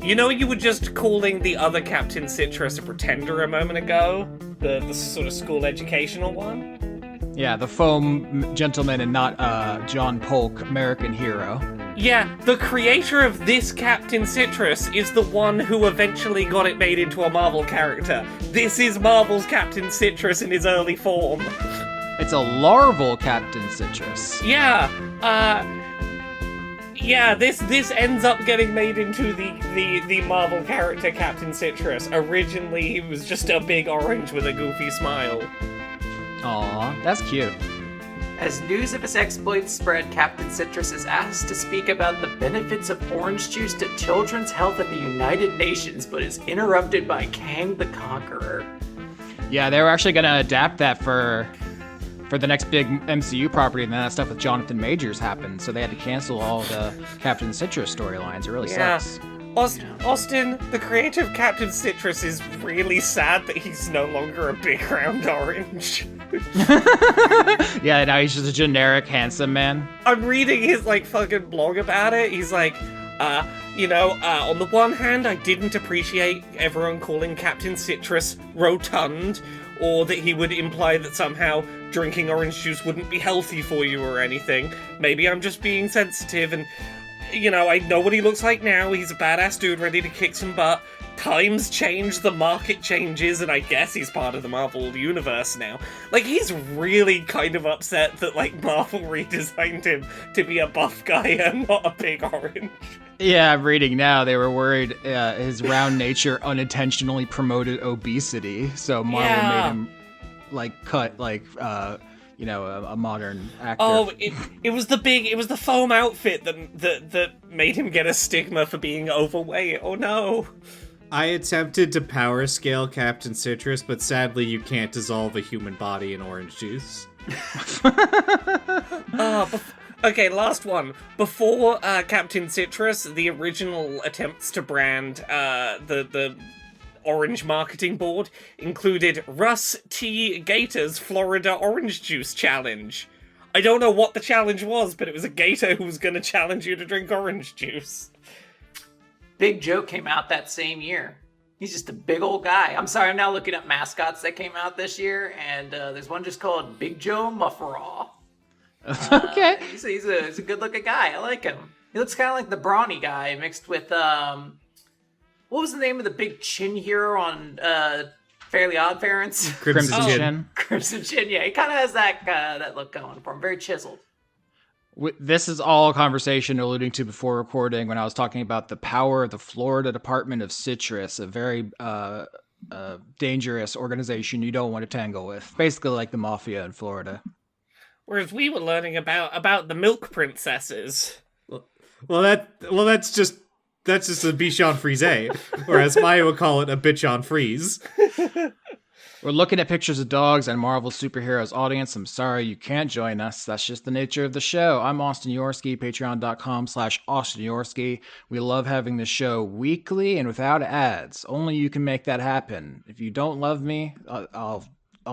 You know, you were just calling the other Captain Citrus a pretender a moment ago? The sort of school educational one? Yeah, the foam gentleman and not John Polk, American hero. Yeah, the creator of this Captain Citrus is the one who eventually got it made into a Marvel character. This is Marvel's Captain Citrus in his early form. It's a larval Captain Citrus. Yeah, this ends up getting made into the Marvel character Captain Citrus. Originally, he was just a big orange with a goofy smile. Aw, that's cute. As news of his exploits spread, Captain Citrus is asked to speak about the benefits of orange juice to children's health at the United Nations, but is interrupted by Kang the Conqueror. Yeah, they were actually going to adapt that for the next big MCU property, and then that stuff with Jonathan Majors happened, so they had to cancel all the Captain Citrus storylines. It really sucks. Austin, the creator of Captain Citrus, is really sad that he's no longer a big round orange. Yeah, now he's just a generic handsome man. I'm reading his, fucking blog about it. He's like, on the one hand, I didn't appreciate everyone calling Captain Citrus rotund, or that he would imply that somehow drinking orange juice wouldn't be healthy for you or anything. Maybe I'm just being sensitive, and, I know what he looks like now. He's a badass dude ready to kick some butt. Times change, the market changes, and I guess he's part of the Marvel universe now. He's really kind of upset that, Marvel redesigned him to be a buff guy and not a big orange. Yeah, I'm reading now. They were worried his round nature unintentionally promoted obesity, so Marvel made him cut a modern actor. Oh, it was the foam outfit that made him get a stigma for being overweight. Oh no. I attempted to power scale Captain Citrus, but sadly you can't dissolve a human body in orange juice. Okay, last one. Before Captain Citrus, the original attempts to brand the Orange Marketing Board included Russ T. Gator's Florida Orange Juice Challenge. I don't know what the challenge was, but it was a gator who was going to challenge you to drink orange juice. Big Joe came out that same year. He's just a big old guy. I'm sorry, I'm now looking up mascots that came out this year, and there's one just called Big Joe Mufferaw. Okay. He's a good-looking guy. I like him. He looks kind of like the brawny guy mixed with, what was the name of the big chin hero on Fairly Odd Parents? Crimson Chin. Crimson Chin, yeah. He kind of has that look going for him. Very chiseled. This is all a conversation alluding to before recording when I was talking about the power of the Florida Department of Citrus, a very dangerous organization you don't want to tangle with. Basically like the mafia in Florida. Whereas we were learning about the milk princesses. Well, that's just a bichon frise, whereas Maya would call it a bitch on freeze. We're looking at pictures of dogs and Marvel superheroes. Audience, I'm sorry you can't join us. That's just the nature of the show. I'm Austin Yorsky, patreon.com/Austin Yorsky. We love having the show weekly and without ads. Only you can make that happen. If you don't love me, I'll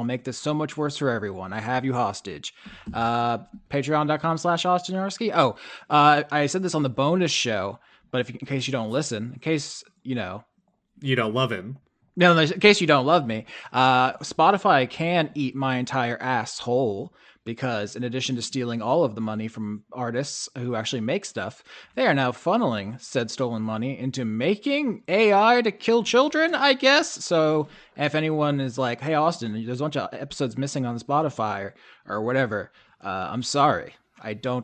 make this so much worse for everyone. I have you hostage. Patreon.com/Austin Yorsky. Oh, I said this on the bonus show, but in case you don't listen, in case, you don't love him. No, in case you don't love me, Spotify can eat my entire ass whole because in addition to stealing all of the money from artists who actually make stuff, they are now funneling said stolen money into making AI to kill children, I guess. So if anyone is like, hey, Austin, there's a bunch of episodes missing on Spotify or whatever, I'm sorry. I do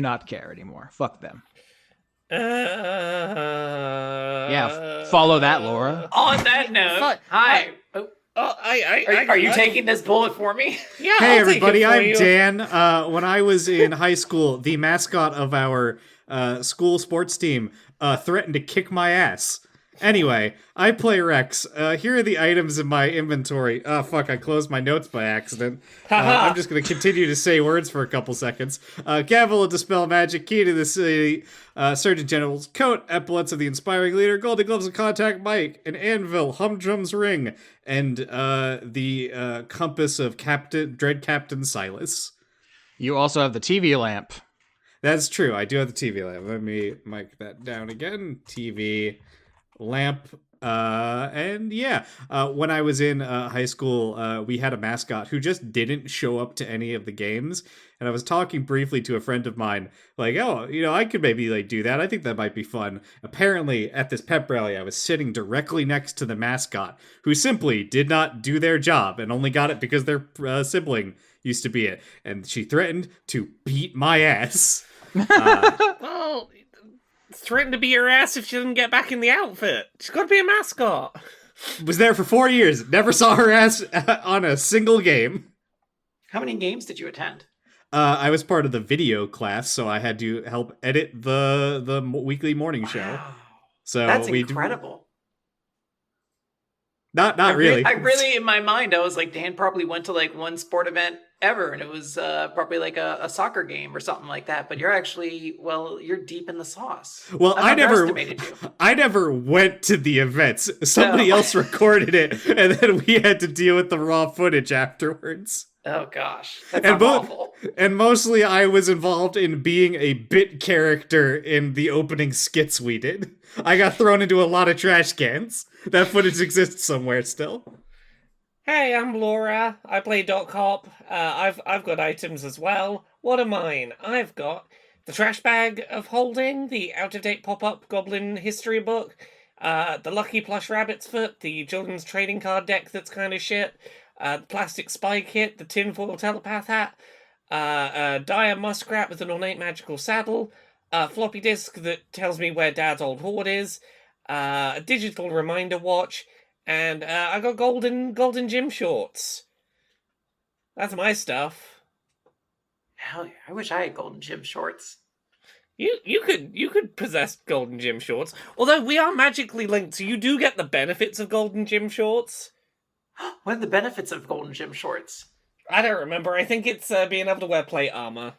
not care anymore. Fuck them. Yeah, follow that, Laura. On that note, hi. Are you taking this bullet for me? Yeah. Hey, I'll everybody, take it for I'm you. Dan. When I was in high school, the mascot of our school sports team threatened to kick my ass. Anyway, I play Rex. Here are the items in my inventory. Oh, fuck, I closed my notes by accident. I'm just going to continue to say words for a couple seconds. Gavel of Dispel Magic, Key to the City, Surgeon General's Coat, Epaulets of the Inspiring Leader, Golden Gloves of Contact Mike, an Anvil, Humdrum's Ring, and the Compass of Dread Captain Silas. You also have the TV lamp. That's true, I do have the TV lamp. Let me mic that down again. TV lamp. And yeah, when I was in high school, we had a mascot who just didn't show up to any of the games. And I was talking briefly to a friend of mine, like, oh, I could maybe like do that. I think that might be fun. Apparently, at this pep rally, I was sitting directly next to the mascot, who simply did not do their job and only got it because their sibling used to be it. And she threatened to beat my ass. Well, threatened to beat her ass if she doesn't get back in the outfit. She's got to be a mascot. Was there for 4 years. Never saw her ass on a single game. How many games did you attend? I was part of the video class, so I had to help edit the weekly morning show. Wow. So That's incredible. Not really. I really, in my mind, I was like, Dan probably went to like one sport event ever, and it was probably like a soccer game or something like that. But you're actually, you're deep in the sauce. Well, I never you. went to the events. Somebody else recorded it, and then we had to deal with the raw footage afterwards. Oh gosh, that's awful. And mostly, I was involved in being a bit character in the opening skits we did. I got thrown into a lot of trash cans. That footage exists somewhere still. Hey, I'm Laura. I play Doc Hop. I've got items as well. What are mine? I've got the trash bag of holding, the out-of-date pop-up goblin history book, the lucky plush rabbit's foot, the children's trading card deck that's kind of shit, the plastic spy kit, the tinfoil telepath hat, a dire muskrat with an ornate magical saddle, a floppy disk that tells me where Dad's old hoard is, a digital reminder watch, and I got golden gym shorts. That's my stuff. Hell yeah! I wish I had golden gym shorts. You could possess golden gym shorts. Although we are magically linked, so you do get the benefits of golden gym shorts. What are the benefits of golden gym shorts? I don't remember. I think it's being able to wear plate armor.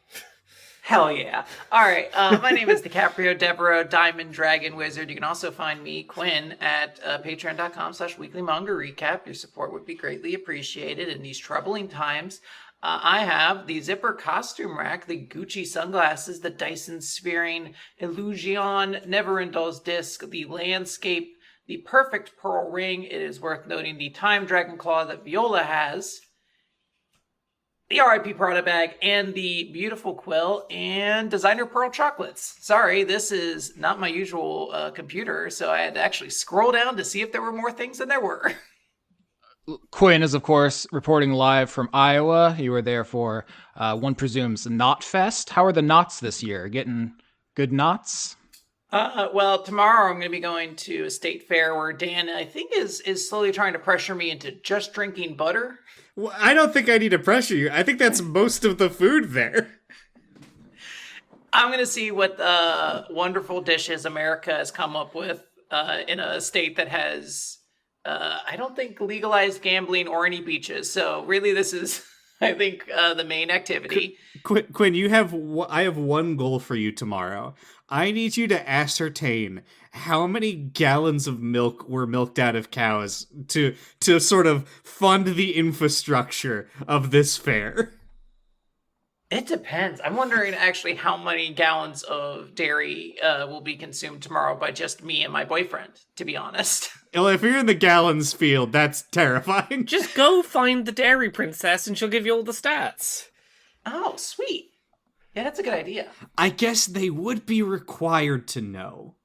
Hell yeah. All right. My name is DiCaprio Devereaux, Diamond Dragon Wizard. You can also find me, Quinn, at patreon.com/weeklymanga recap. Your support would be greatly appreciated in these troubling times. I have the zipper costume rack, the Gucci sunglasses, the Dyson Sphering Illusion Neverendol's disc, the landscape, the perfect pearl ring. It is worth noting the time dragon claw that Viola has, the RIP Prada bag, and the beautiful quill and designer pearl chocolates. Sorry, this is not my usual computer, so I had to actually scroll down to see if there were more things than there were. Quinn is, of course, reporting live from Iowa. You were there for, one presumes, Knot Fest. How are the knots this year? Getting good knots? Well, tomorrow I'm going to be going to a state fair where Dan, I think, is slowly trying to pressure me into just drinking butter. Well, I don't think I need to pressure you. I think that's most of the food there. I'm going to see what wonderful dishes America has come up with in a state that has, I don't think, legalized gambling or any beaches. So really, this is, I think, the main activity. Quinn, I have one goal for you tomorrow. I need you to ascertain how many gallons of milk were milked out of cows to sort of fund the infrastructure of this fair. It depends. I'm wondering actually how many gallons of dairy will be consumed tomorrow by just me and my boyfriend, to be honest. Well, if you're in the gallons field, that's terrifying. Just go find the dairy princess and she'll give you all the stats. Oh, sweet. Yeah, that's a good idea. I guess they would be required to know.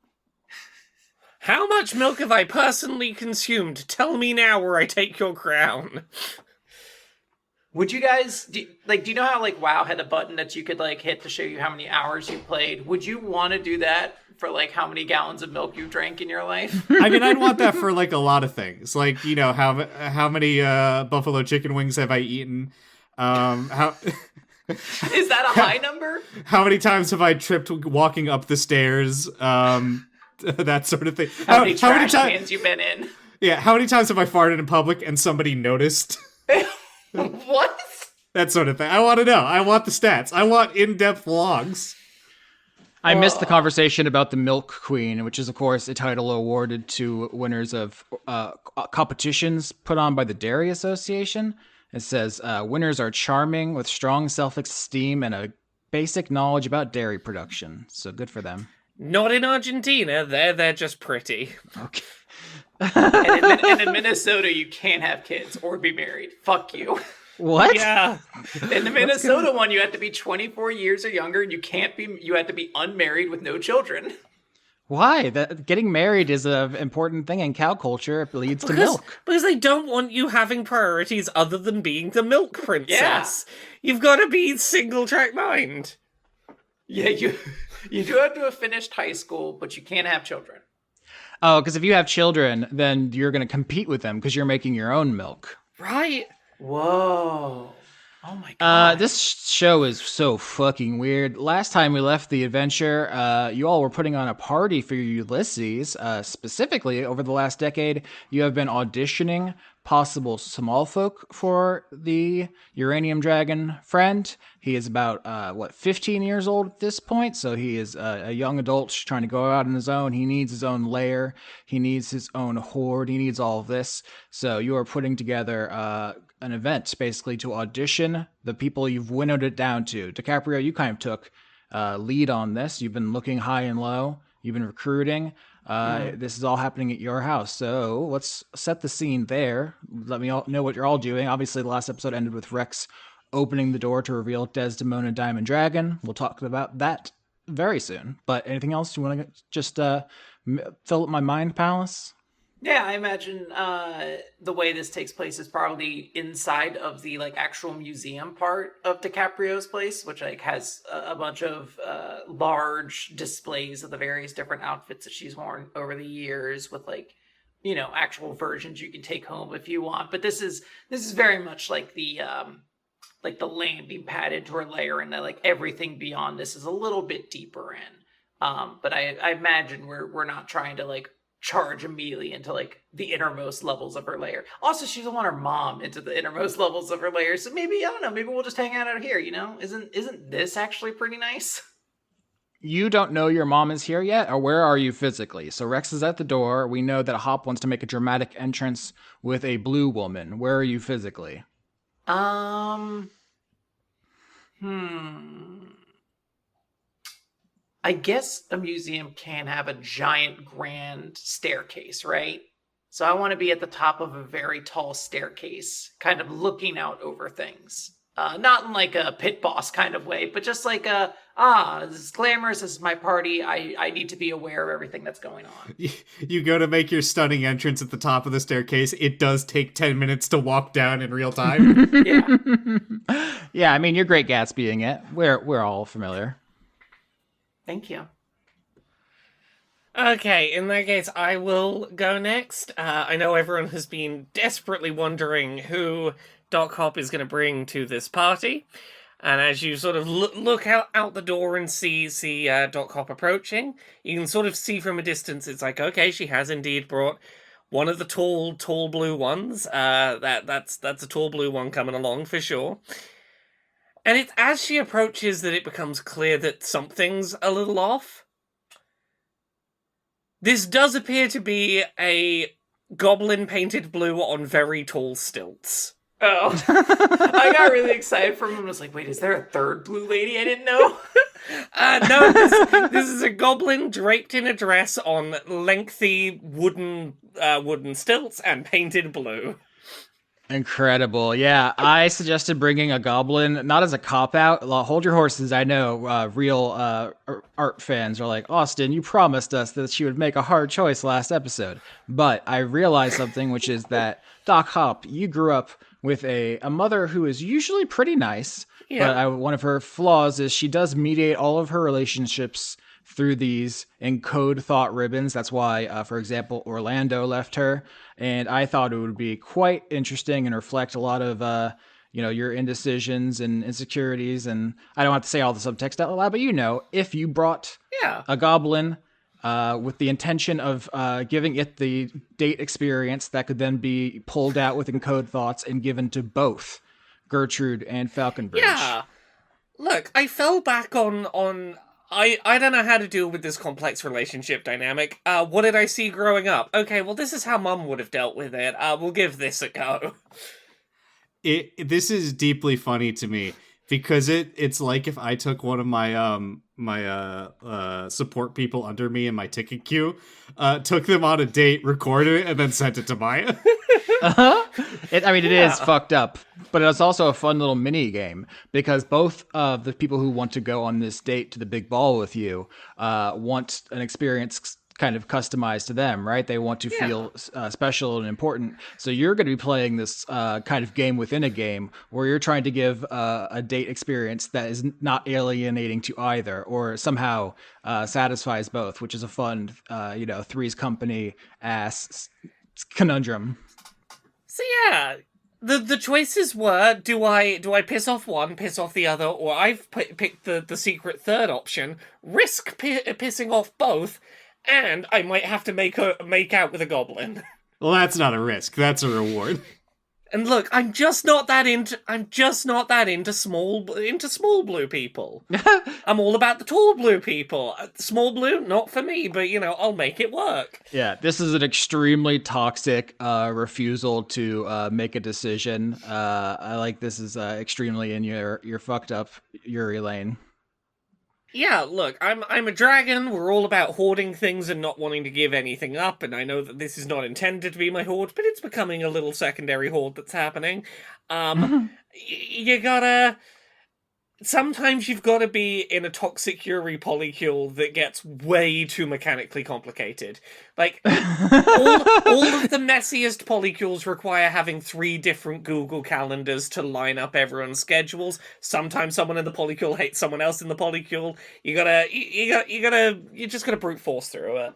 How much milk have I personally consumed? Tell me now or I take your crown. Would you guys, do you know how WoW had a button that you could hit to show you how many hours you played? Would you want to do that for how many gallons of milk you drank in your life? I mean, I'd want that for a lot of things. How many buffalo chicken wings have I eaten? How Is that a high number? How many times have I tripped walking up the stairs? That sort of thing. How many trash cans you've been in? Yeah, how many times have I farted in public and somebody noticed? What? That sort of thing. I want to know. I want the stats. I want in-depth logs. I missed the conversation about the Milk Queen, which is, of course, a title awarded to winners of competitions put on by the Dairy Association. It says, winners are charming with strong self-esteem and a basic knowledge about dairy production. So good for them. Not in Argentina. They're just pretty. Okay. And in Minnesota, you can't have kids or be married. Fuck you. What? Yeah. In the Minnesota one, you have to be 24 years or younger, and you have to be unmarried with no children. Why? Getting married is an important thing in cow culture. It leads to milk. Because they don't want you having priorities other than being the milk princess. You've got to be single track mind. Yeah, you do have to have finished high school, but you can't have children. Oh, because if you have children, then you're going to compete with them because you're making your own milk. Right? Whoa. Oh my god. This show is so fucking weird. Last time we left the adventure, you all were putting on a party for Ulysses. Specifically, over the last decade, you have been auditioning possible small folk for the uranium dragon friend. He is about 15 years old at this point, so he is a young adult trying to go out on his own. He needs his own lair, he needs his own horde, he needs all of this. So you are putting together an event basically to audition the people you've winnowed it down to. DiCaprio, you kind of took lead on this. You've been looking high and low, you've been recruiting. This is all happening at your house, so let's set the scene there. Let me know what you're all doing. Obviously, the last episode ended with Rex opening the door to reveal Desdemona Diamond Dragon. We'll talk about that very soon. But anything else you want to just fill up my mind palace? Yeah, I imagine the way this takes place is probably inside of the actual museum part of DiCaprio's place, which has a bunch of large displays of the various different outfits that she's worn over the years, with actual versions you can take home if you want. But this is very much like the landing pad into her lair, and everything beyond this is a little bit deeper in. But I imagine we're not trying to charge immediately into the innermost levels of her lair. Also, she doesn't want her mom into the innermost levels of her lair, so maybe, I don't know, maybe we'll just hang out here, Isn't this actually pretty nice? You don't know your mom is here yet, or where are you physically? So Rex is at the door. We know that Hop wants to make a dramatic entrance with a blue woman. Where are you physically? I guess a museum can have a giant grand staircase, right? So I want to be at the top of a very tall staircase, kind of looking out over things. Not in a pit boss kind of way, but just this is glamorous, this is my party, I need to be aware of everything that's going on. You go to make your stunning entrance at the top of the staircase. It does take 10 minutes to walk down in real time. Yeah. Yeah, I mean, you're Great Gatsbying it. We're all familiar. Thank you. Okay, in that case, I will go next. I know everyone has been desperately wondering who Doc Hop is going to bring to this party. And as you sort of look out the door and see Doc Hop approaching, you can sort of see from a distance, it's okay, she has indeed brought one of the tall blue ones. That's a tall blue one coming along for sure. And it's as she approaches that it becomes clear that something's a little off. This does appear to be a goblin painted blue on very tall stilts. Oh. I got really excited for him and was like, wait, is there a third blue lady I didn't know? No, this is a goblin draped in a dress on lengthy wooden stilts and painted blue. Incredible. Yeah, I suggested bringing a goblin, not as a cop-out. Hold your horses. I know real art fans are like, Austin, you promised us that she would make a hard choice last episode. But I realized something, which is that, Doc Hop, you grew up with a mother who is usually pretty nice. Yeah. But one of her flaws is she does mediate all of her relationships through these encode thought ribbons. That's why, for example, Orlando left her. And I thought it would be quite interesting and reflect a lot of, your indecisions and insecurities. And I don't have to say all the subtext out loud, but if you brought a goblin with the intention of giving it the date experience that could then be pulled out with encode thoughts and given to both Gertrude and Falconbridge. Yeah. Look, I fell back on I don't know how to deal with this complex relationship dynamic. What did I see growing up? Okay, well, this is how Mum would have dealt with it. We'll give this a go. This is deeply funny to me because it's like if I took one of my support people under me in my ticket queue, took them on a date, recorded it, and then sent it to Maya. It is fucked up, but it's also a fun little mini game because both of the people who want to go on this date to the big ball with you want an experience kind of customized to them, right? They want to feel special and important. So you're going to be playing this kind of game within a game where you're trying to give a date experience that is not alienating to either, or somehow satisfies both, which is a fun, Three's Company ass conundrum. So yeah, the choices were: do I piss off one, piss off the other, or I've picked the secret third option, risk pissing off both, and I might have to make out with a goblin. Well, that's not a risk. That's a reward. And look, I'm just not that into small blue people. I'm all about the tall blue people. Small blue, not for me, but I'll make it work. Yeah, this is an extremely toxic refusal to make a decision. I like this is extremely in your fucked up Yuri lane. Yeah, look, I'm a dragon. We're all about hoarding things and not wanting to give anything up, and I know that this is not intended to be my hoard, but it's becoming a little secondary hoard that's happening. You gotta... Sometimes you've got to be in a toxic Yuri polycule that gets way too mechanically complicated. Like, all of the messiest polycules require having 3 different Google calendars to line up everyone's schedules. Sometimes someone in the polycule hates someone else in the polycule. You just gotta brute force through it.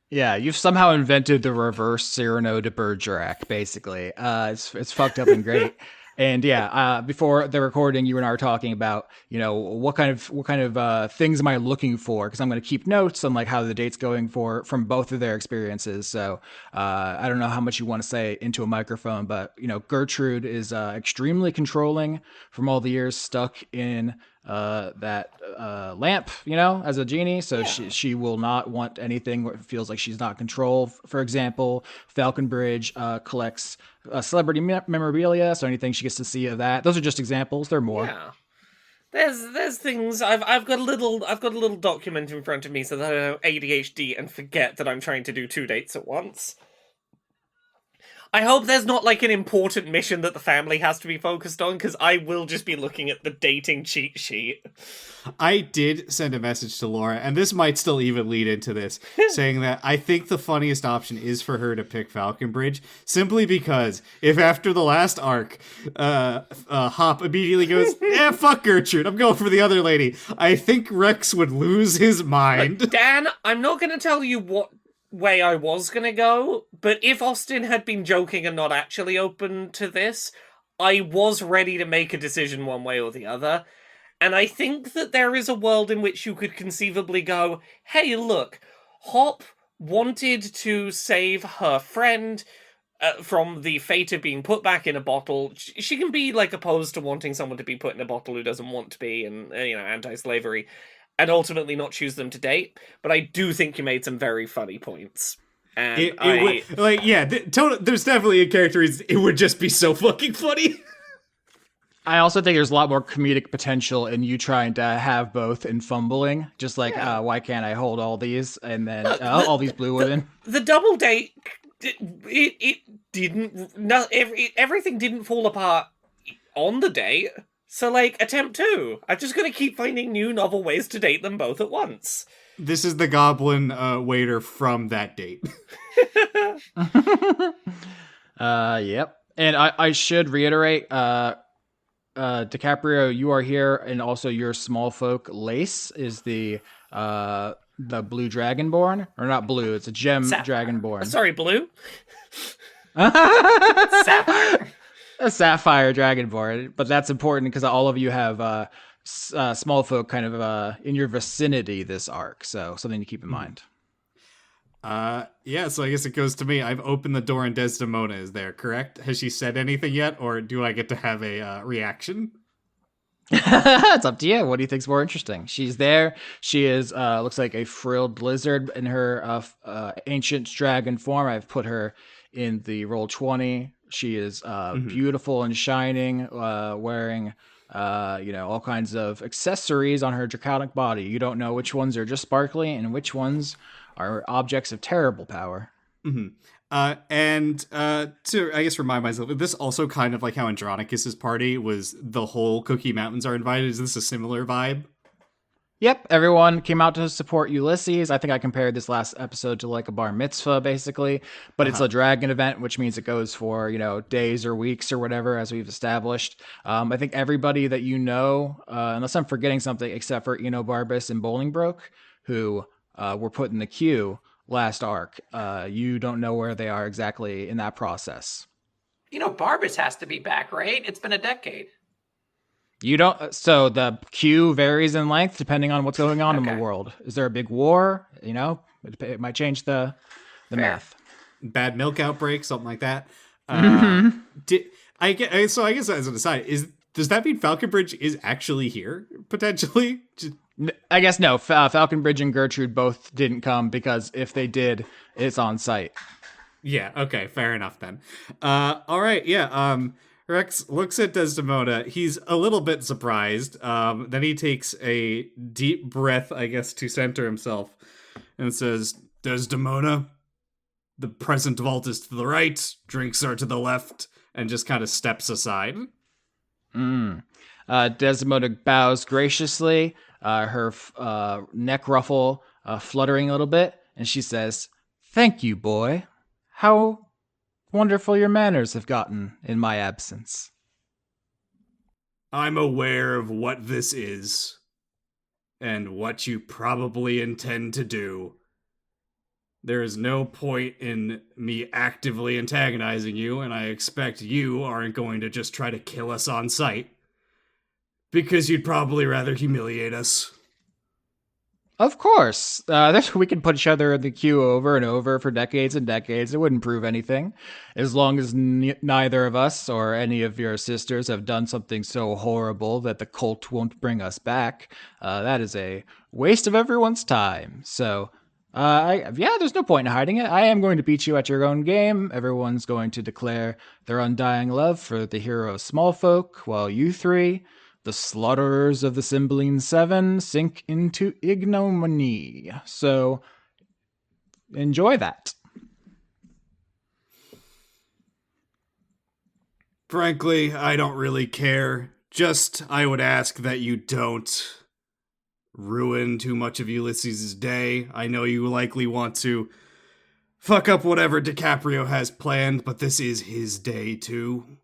Yeah, you've somehow invented the reverse Cyrano de Bergerac, basically. It's fucked up and great. And yeah, before the recording, you and I were talking about, what kind of things am I looking for? Because I'm going to keep notes on like how the date's going from both of their experiences. So I don't know how much you want to say into a microphone, but Gertrude is extremely controlling from all the years stuck in that lamp, as a genie. So she will not want anything where it feels like she's not in control. For example, Falconbridge collects celebrity memorabilia, so anything she gets to see of that. Those are just examples. There are more. Yeah. There's things I've got a little document in front of me so that I don't ADHD and forget that I'm trying to do 2 dates at once. I hope there's not like an important mission that the family has to be focused on, because I will just be looking at the dating cheat sheet. I did send a message to Laura, and this might still even lead into this, saying that I think the funniest option is for her to pick Falconbridge, simply because if after the last arc, Hop immediately goes, fuck Gertrude, I'm going for the other lady, I think Rex would lose his mind. Look, Dan, I'm not going to tell you what way I was gonna go, but if Austin had been joking and not actually open to this, I was ready to make a decision one way or the other. And I think that there is a world in which you could conceivably go, hey, look, Hop wanted to save her friend from the fate of being put back in a bottle. She can be like opposed to wanting someone to be put in a bottle who doesn't want to be, and anti-slavery, and ultimately not choose them to date. But I do think you made some very funny points. And there's definitely a character reason it would just be so fucking funny. I also think there's a lot more comedic potential in you trying to have both and fumbling. Just like, why can't I hold all these? And then all these blue women. The double date, it didn't... everything didn't fall apart on the date. So, attempt 2. I'm just going to keep finding new novel ways to date them both at once. This is the goblin waiter from that date. Yep. And I should reiterate, DiCaprio, you are here, and also your small folk Lace is the blue dragonborn. Or not blue, it's a gem dragonborn. Sorry, blue? Sapphire. A sapphire dragonborn, but that's important because all of you have small folk kind of in your vicinity this arc, so something to keep in mind. So I guess it goes to me. I've opened the door and Desdemona is there, correct? Has she said anything yet, or do I get to have a reaction? It's up to you. What do you think's more interesting? She's there. She is looks like a frilled lizard in her ancient dragon form. I've put her in the roll 20. She is beautiful and shining, wearing all kinds of accessories on her draconic body. You don't know which ones are just sparkly and which ones are objects of terrible power. Mm-hmm. To, I guess, remind myself, this also kind of like how Andronicus's party was the whole Cookie Mountains are invited. Is this a similar vibe? Yep, everyone came out to support Ulysses. I think I compared this last episode to like a bar mitzvah, basically. But it's a dragon event, which means it goes for, days or weeks or whatever, as we've established. I think everybody that unless I'm forgetting something, except for Barbas and Bolingbroke, who were put in the queue last arc, you don't know where they are exactly in that process. Barbas has to be back, right? It's been a decade. You don't. So the queue varies in length depending on what's going on in the world. Is there a big war? It might change the math. Bad milk outbreak, something like that. I guess as an aside, does that mean Falconbridge is actually here potentially? I guess no. Falconbridge and Gertrude both didn't come because if they did, it's on site. Yeah. Okay. Fair enough then. All right. Yeah. Rex looks at Desdemona. He's a little bit surprised. Then he takes a deep breath, I guess, to center himself, and says, Desdemona, the present vault is to the right, drinks are to the left, and just kind of steps aside. Desdemona bows graciously, her neck ruffle fluttering a little bit, and she says, "Thank you, boy. How wonderful your manners have gotten in my absence." I'm aware of what this is, and what you probably intend to do. There is no point in me actively antagonizing you, and I expect you aren't going to just try to kill us on sight, because you'd probably rather humiliate us. Of course. We can put each other in the queue over and over for decades and decades. It wouldn't prove anything. As long as neither of us or any of your sisters have done something so horrible that the cult won't bring us back, that is a waste of everyone's time. So, there's no point in hiding it. I am going to beat you at your own game. Everyone's going to declare their undying love for the hero Smallfolk, while you three, the slaughterers of the Cymbeline Seven, sink into ignominy. So, enjoy that. Frankly, I don't really care. Just, I would ask that you don't ruin too much of Ulysses' day. I know you likely want to fuck up whatever DiCaprio has planned, but this is his day too.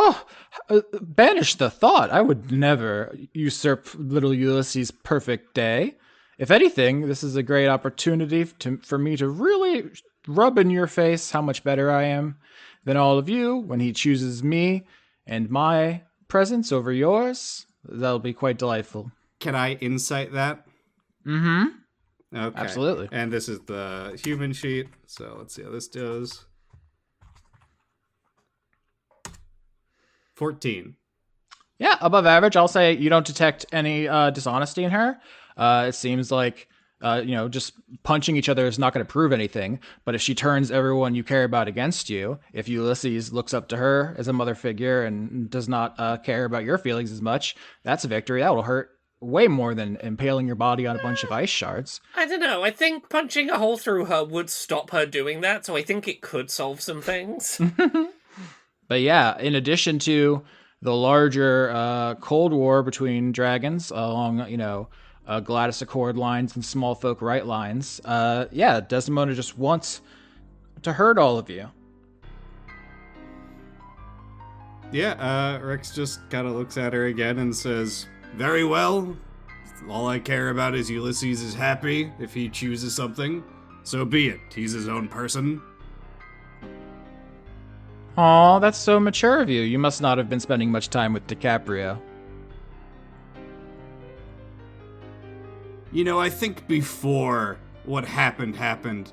Oh, banish the thought. I would never usurp little Ulysses' perfect day. If anything, this is a great opportunity for me to really rub in your face how much better I am than all of you when he chooses me and my presence over yours. That'll be quite delightful. Can I insight that? Mm-hmm. Okay. Absolutely. And this is the human sheet, so let's see how this does. 14. Yeah, above average. I'll say you don't detect any dishonesty in her. It seems like, just punching each other is not going to prove anything. But if she turns everyone you care about against you, if Ulysses looks up to her as a mother figure and does not care about your feelings as much, that's a victory. That will hurt way more than impaling your body on a bunch of ice shards. I don't know. I think punching a hole through her would stop her doing that, so I think it could solve some things. But yeah, in addition to the larger Cold War between dragons along, Gladys Accord lines and Smallfolk right lines, Desdemona just wants to hurt all of you. Yeah, Rex just kind of looks at her again and says, "Very well. All I care about is Ulysses is happy. If he chooses something, so be it. He's his own person." Aw, that's so mature of you. You must not have been spending much time with DiCaprio. I think before what happened,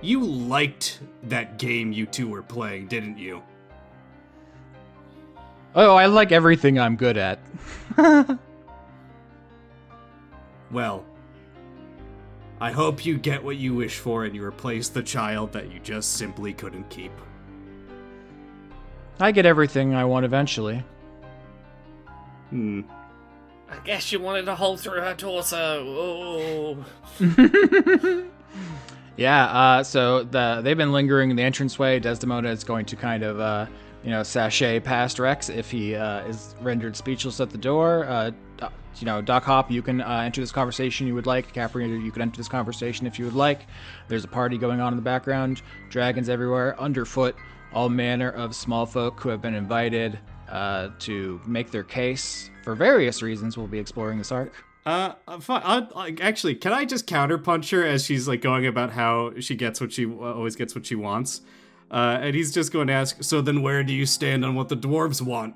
you liked that game you two were playing, didn't you? Oh, I like everything I'm good at. Well, I hope you get what you wish for and you replace the child that you just simply couldn't keep. I get everything I want eventually. I guess you wanted a hole through her torso. Oh. Yeah, so they've been lingering in the entranceway. Desdemona is going to kind of, sashay past Rex if he is rendered speechless at the door. Doc Hop, you can enter this conversation you would like. Capri, you can enter this conversation if you would like. There's a party going on in the background. Dragons everywhere, underfoot, all manner of small folk who have been invited to make their case. For various reasons, we'll be exploring this arc. Fine. Actually, can I just counterpunch her as she's like going about how she gets what she always gets what she wants? And he's just going to ask, so then where do you stand on what the dwarves want?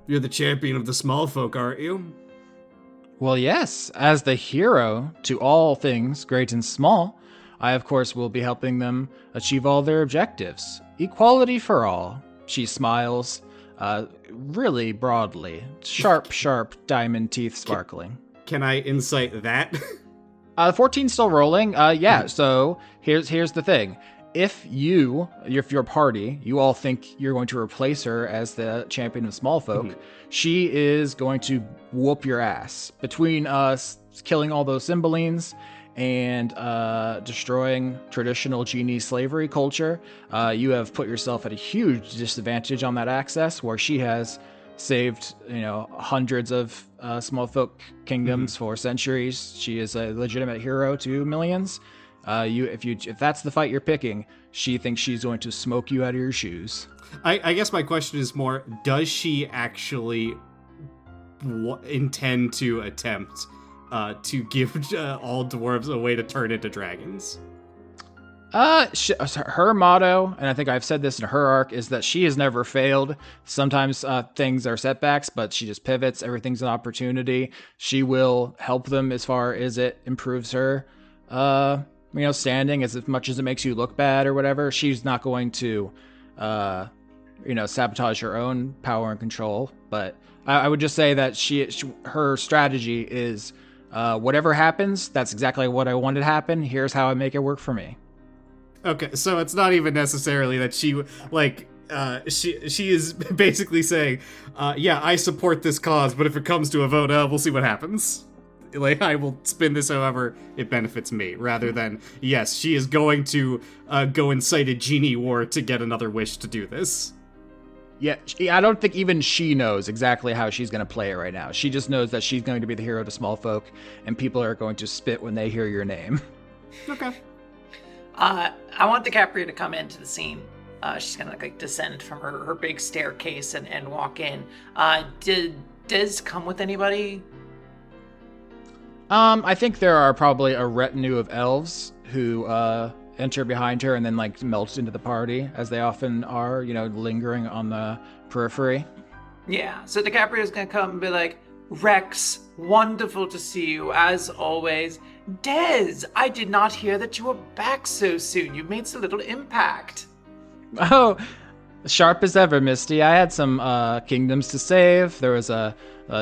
You're the champion of the small folk, aren't you? Well, yes. As the hero to all things great and small, I, of course, will be helping them achieve all their objectives. Equality for all. She smiles. Really broadly. Sharp diamond teeth sparkling. Can I insight that? 14's still rolling. Yeah, so here's the thing. If your party, you all think you're going to replace her as the champion of small folk, she is going to whoop your ass. Between us killing all those Cymbalines and destroying traditional genie slavery culture, you have put yourself at a huge disadvantage on that access, where she has saved hundreds of small folk kingdoms for centuries. She is a legitimate hero to millions. If that's the fight you're picking, she thinks she's going to smoke you out of your shoes. I guess my question is more, does she actually intend to attempt to give all dwarves a way to turn into dragons? Her motto, and I think I've said this in her arc, is that she has never failed. Sometimes things are setbacks, but she just pivots. Everything's an opportunity. She will help them as far as it improves her, standing, as much as it makes you look bad or whatever. She's not going to, sabotage her own power and control. But I would just say that her strategy is, whatever happens, that's exactly what I wanted to happen. Here's how I make it work for me. Okay, so it's not even necessarily that she is basically saying, yeah, I support this cause, but if it comes to a vote, we'll see what happens. Like, I will spin this however it benefits me, rather than, yes, she is going to go incite a genie war to get another wish to do this. Yeah, I don't think even she knows exactly how she's going to play it right now. She just knows that she's going to be the hero to small folk, and people are going to spit when they hear your name. Okay. I want DiCaprio to come into the scene. She's gonna descend from her big staircase and walk in. Did Des come with anybody? I think there are probably a retinue of elves who enter behind her and then melt into the party, as they often are, lingering on the periphery. Yeah, so DiCaprio's gonna come and be like, Rex, wonderful to see you, as always. Des, I did not hear that you were back so soon. You made so little impact. Oh, sharp as ever, Misty. I had some kingdoms to save. There was a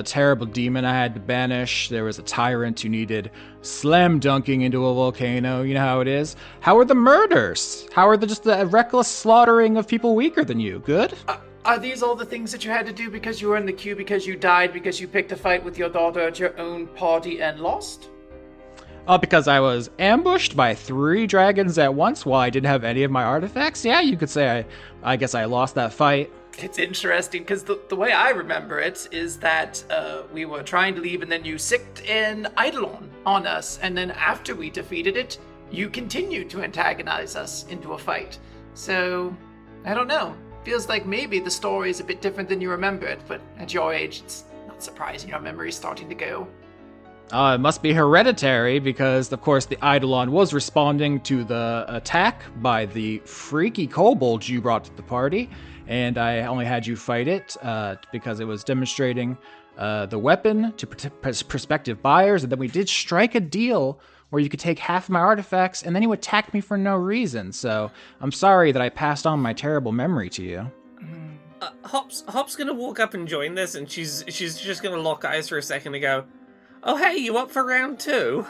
terrible demon I had to banish. There was a tyrant who needed slam dunking into a volcano. You know how it is. How are the murders? How are the reckless slaughtering of people weaker than you? Good? Are these all the things that you had to do because you were in the queue, because you died, because you picked a fight with your daughter at your own party and lost? Because I was ambushed by 3 dragons at once while I didn't have any of my artifacts? Yeah, you could say I guess I lost that fight. It's interesting, because the way I remember it is that we were trying to leave, and then you sicked an eidolon on us, and then after we defeated it, you continued to antagonize us into a fight. So, I don't know. Feels like maybe the story is a bit different than you remember it, but at your age, it's not surprising your memory's starting to go. It must be hereditary, because, of course, the Eidolon was responding to the attack by the freaky kobold you brought to the party, and I only had you fight it because it was demonstrating the weapon to prospective buyers, and then we did strike a deal where you could take half my artifacts, and then you attacked me for no reason, so I'm sorry that I passed on my terrible memory to you. Hop's gonna walk up and join this, and she's just gonna lock eyes for a second and go, "Oh hey, you up for round 2?"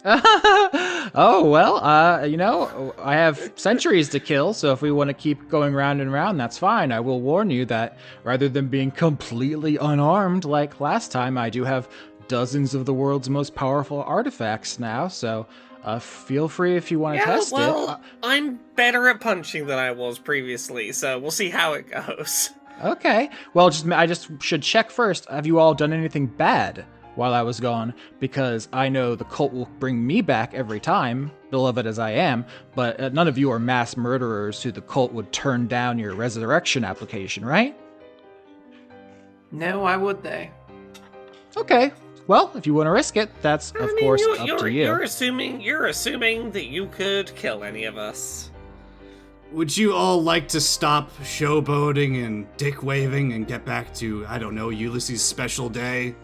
Oh, well, I have centuries to kill, so if we want to keep going round and round, that's fine. I will warn you that rather than being completely unarmed like last time, I do have dozens of the world's most powerful artifacts now, so feel free if you want to test it. I'm better at punching than I was previously, so we'll see how it goes. Okay. Well, I just should check first. Have you all done anything bad while I was gone? Because I know the cult will bring me back every time, beloved as I am, but none of you are mass murderers who the cult would turn down your resurrection application, right? No, why would they? Okay. Well, if you want to risk it, that's of course up to you. You're assuming that you could kill any of us. Would you all like to stop showboating and dick waving and get back to, I don't know, Ulysses' special day?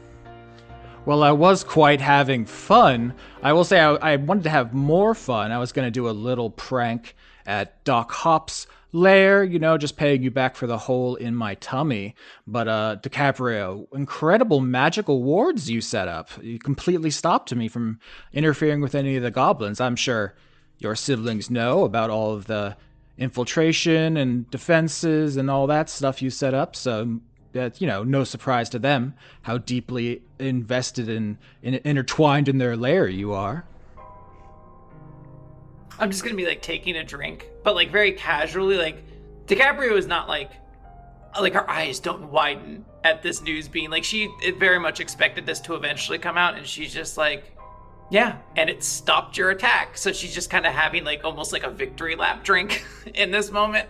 Well, I was quite having fun. I will say I wanted to have more fun. I was going to do a little prank at Doc Hop's lair, just paying you back for the hole in my tummy. But DiCaprio, incredible magical wards you set up. You completely stopped me from interfering with any of the goblins. I'm sure your siblings know about all of the infiltration and defenses and all that stuff you set up, so that no surprise to them how deeply invested and intertwined in their lair you are. I'm just gonna be like taking a drink, but like very casually. Like DiCaprio is not like her eyes don't widen at this news being like she very much expected this to eventually come out, and she's just like, yeah, and it stopped your attack. So she's just kind of having like almost like a victory lap drink in this moment.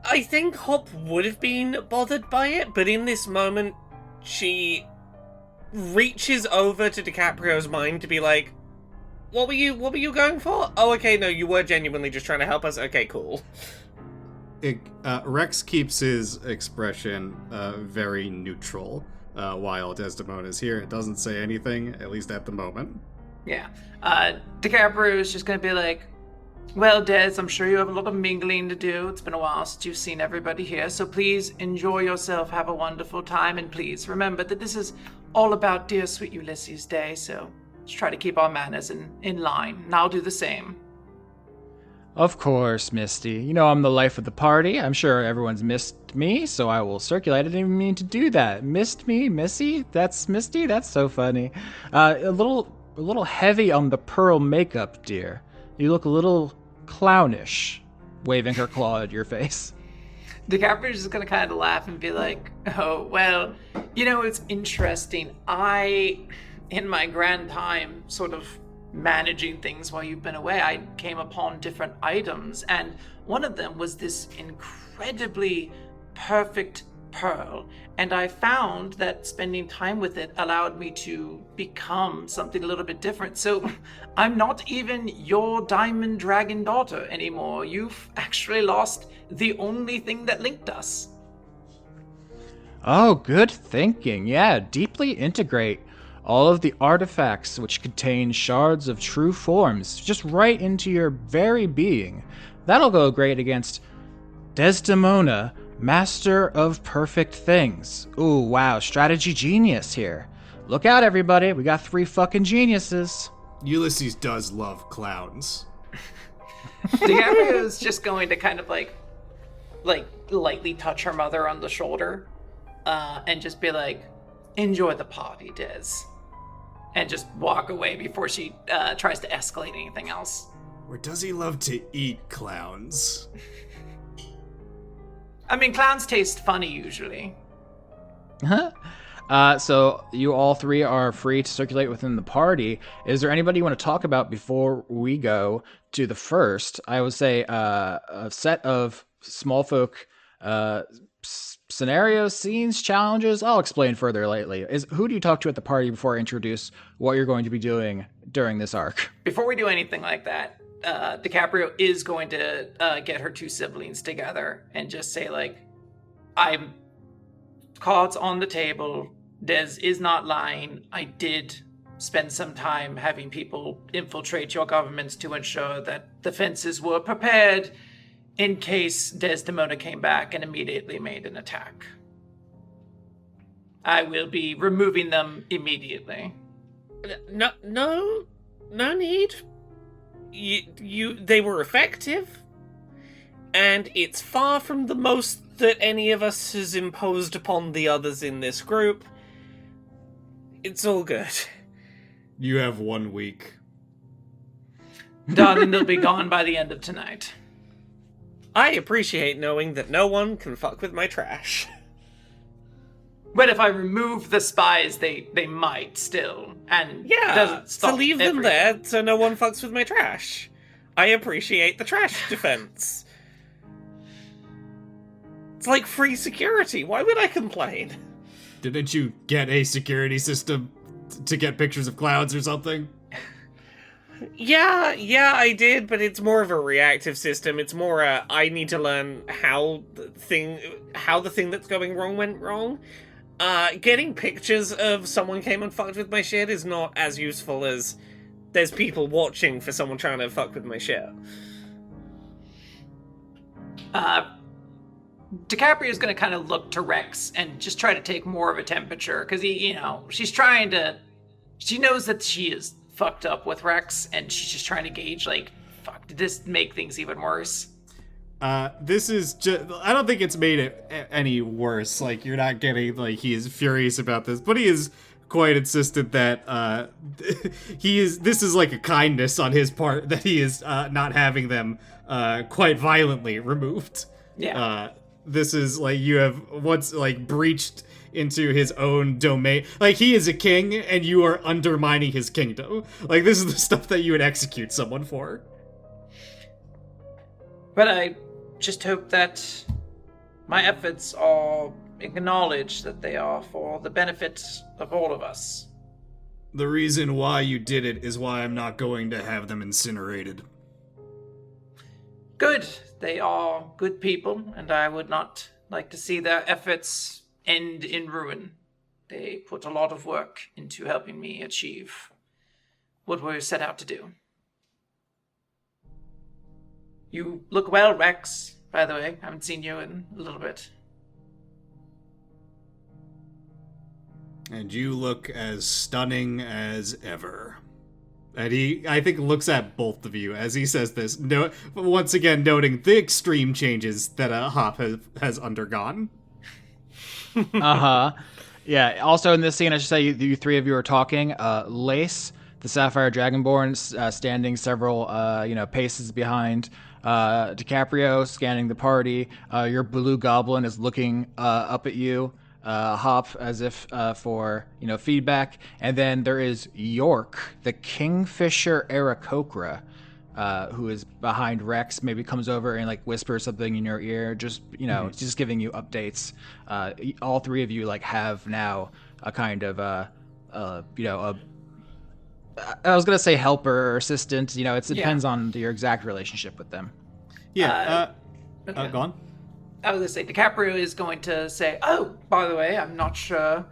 I think Hop would have been bothered by it, but in this moment, she reaches over to DiCaprio's mind to be like, What were you going for? Oh, okay, no, you were genuinely just trying to help us. Okay, cool. Rex keeps his expression very neutral while Desdemona's here. It doesn't say anything, at least at the moment. Yeah. DiCaprio is just going to be like, well, Des, I'm sure you have a lot of mingling to do. It's been a while since you've seen everybody here, so please enjoy yourself, have a wonderful time, and please remember that this is all about dear sweet Ulysses' Day, so let's try to keep our manners in line, and I'll do the same. Of course, Misty. I'm the life of the party. I'm sure everyone's missed me, so I will circulate. I didn't even mean to do that. Missed me? Missy? That's Misty? That's so funny. A little heavy on the pearl makeup, dear. You look a little clownish, waving her claw at your face. DiCaprio's just gonna kind of laugh and be like, oh, well, it's interesting. In my grand time, sort of managing things while you've been away, I came upon different items, and one of them was this incredibly perfect pearl, and I found that spending time with it allowed me to become something a little bit different. So I'm not even your diamond dragon daughter anymore. You've actually lost the only thing that linked us. Oh, good thinking. Yeah, deeply integrate all of the artifacts which contain shards of true forms just right into your very being. That'll go great against Desdemona, Master of Perfect Things. Ooh, wow, strategy genius here. Look out, everybody, we got 3 fucking geniuses. Ulysses does love clowns. DiCaprio is just going to kind of like lightly touch her mother on the shoulder, and just be like, enjoy the party, Des. And just walk away before she tries to escalate anything else. Or does he love to eat clowns? I mean, clowns taste funny usually. So you all 3 are free to circulate within the party. Is there anybody you want to talk about before we go to the first? I would say a set of small folk scenarios, scenes, challenges. I'll explain further lately. Who do you talk to at the party before I introduce what you're going to be doing during this arc? Before we do anything like that, DiCaprio is going to get her 2 siblings together and just say, like, I'm cards on the table. Des is not lying. I did spend some time having people infiltrate your governments to ensure that defenses were prepared in case Desdemona came back and immediately made an attack. I will be removing them immediately. No No need. They were effective, and it's far from the most that any of us has imposed upon the others in this group. It's all good. You have 1 week. Darling, they'll be gone by the end of tonight. I appreciate knowing that no one can fuck with my trash. But if I remove the spies, they might still. And Yeah, doesn't stop so leave them there so no one fucks with my trash. I appreciate the trash defense. It's like free security. Why would I complain? Didn't you get a security system to get pictures of clouds or something? Yeah, I did, but it's more of a reactive system. It's more I need to learn how the thing that's going wrong went wrong. Getting pictures of someone came and fucked with my shit is not as useful as there's people watching for someone trying to fuck with my shit. DiCaprio's going to kind of look to Rex and just try to take more of a temperature, because she knows that she is fucked up with Rex, and she's just trying to gauge, like, fuck, did this make things even worse? This is just, I don't think it's made it any worse. Like, you're not getting, like, he is furious about this, but he is quite insistent that, this is like a kindness on his part that he is, not having them, quite violently removed. Yeah. This is, like, you have once, like, breached into his own domain. Like, he is a king, and you are undermining his kingdom. Like, this is the stuff that you would execute someone for. But I just hope that my efforts are acknowledged, that they are for the benefit of all of us. The reason why you did it is why I'm not going to have them incinerated. Good. They are good people, and I would not like to see their efforts end in ruin. They put a lot of work into helping me achieve what we set out to do. You look well, Rex, by the way. I haven't seen you in a little bit. And you look as stunning as ever. And he, I think, looks at both of you as he says this, once again noting the extreme changes that Hop has undergone. Yeah, also in this scene, I should say, you three of you are talking. Lace, the Sapphire Dragonborn, standing several paces behind DiCaprio, scanning the party. Your Blue Goblin is looking up at you. Hop as if for feedback, and then there is York, the Kingfisher Aarakocra, who is behind Rex. Maybe comes over and whispers something in your ear, just just giving you updates. All three of you have now a kind of I was gonna say helper or assistant. It depends on your exact relationship with them. Yeah. Okay. Go on. I was going to say, DiCaprio is going to say, oh, by the way, I'm not sure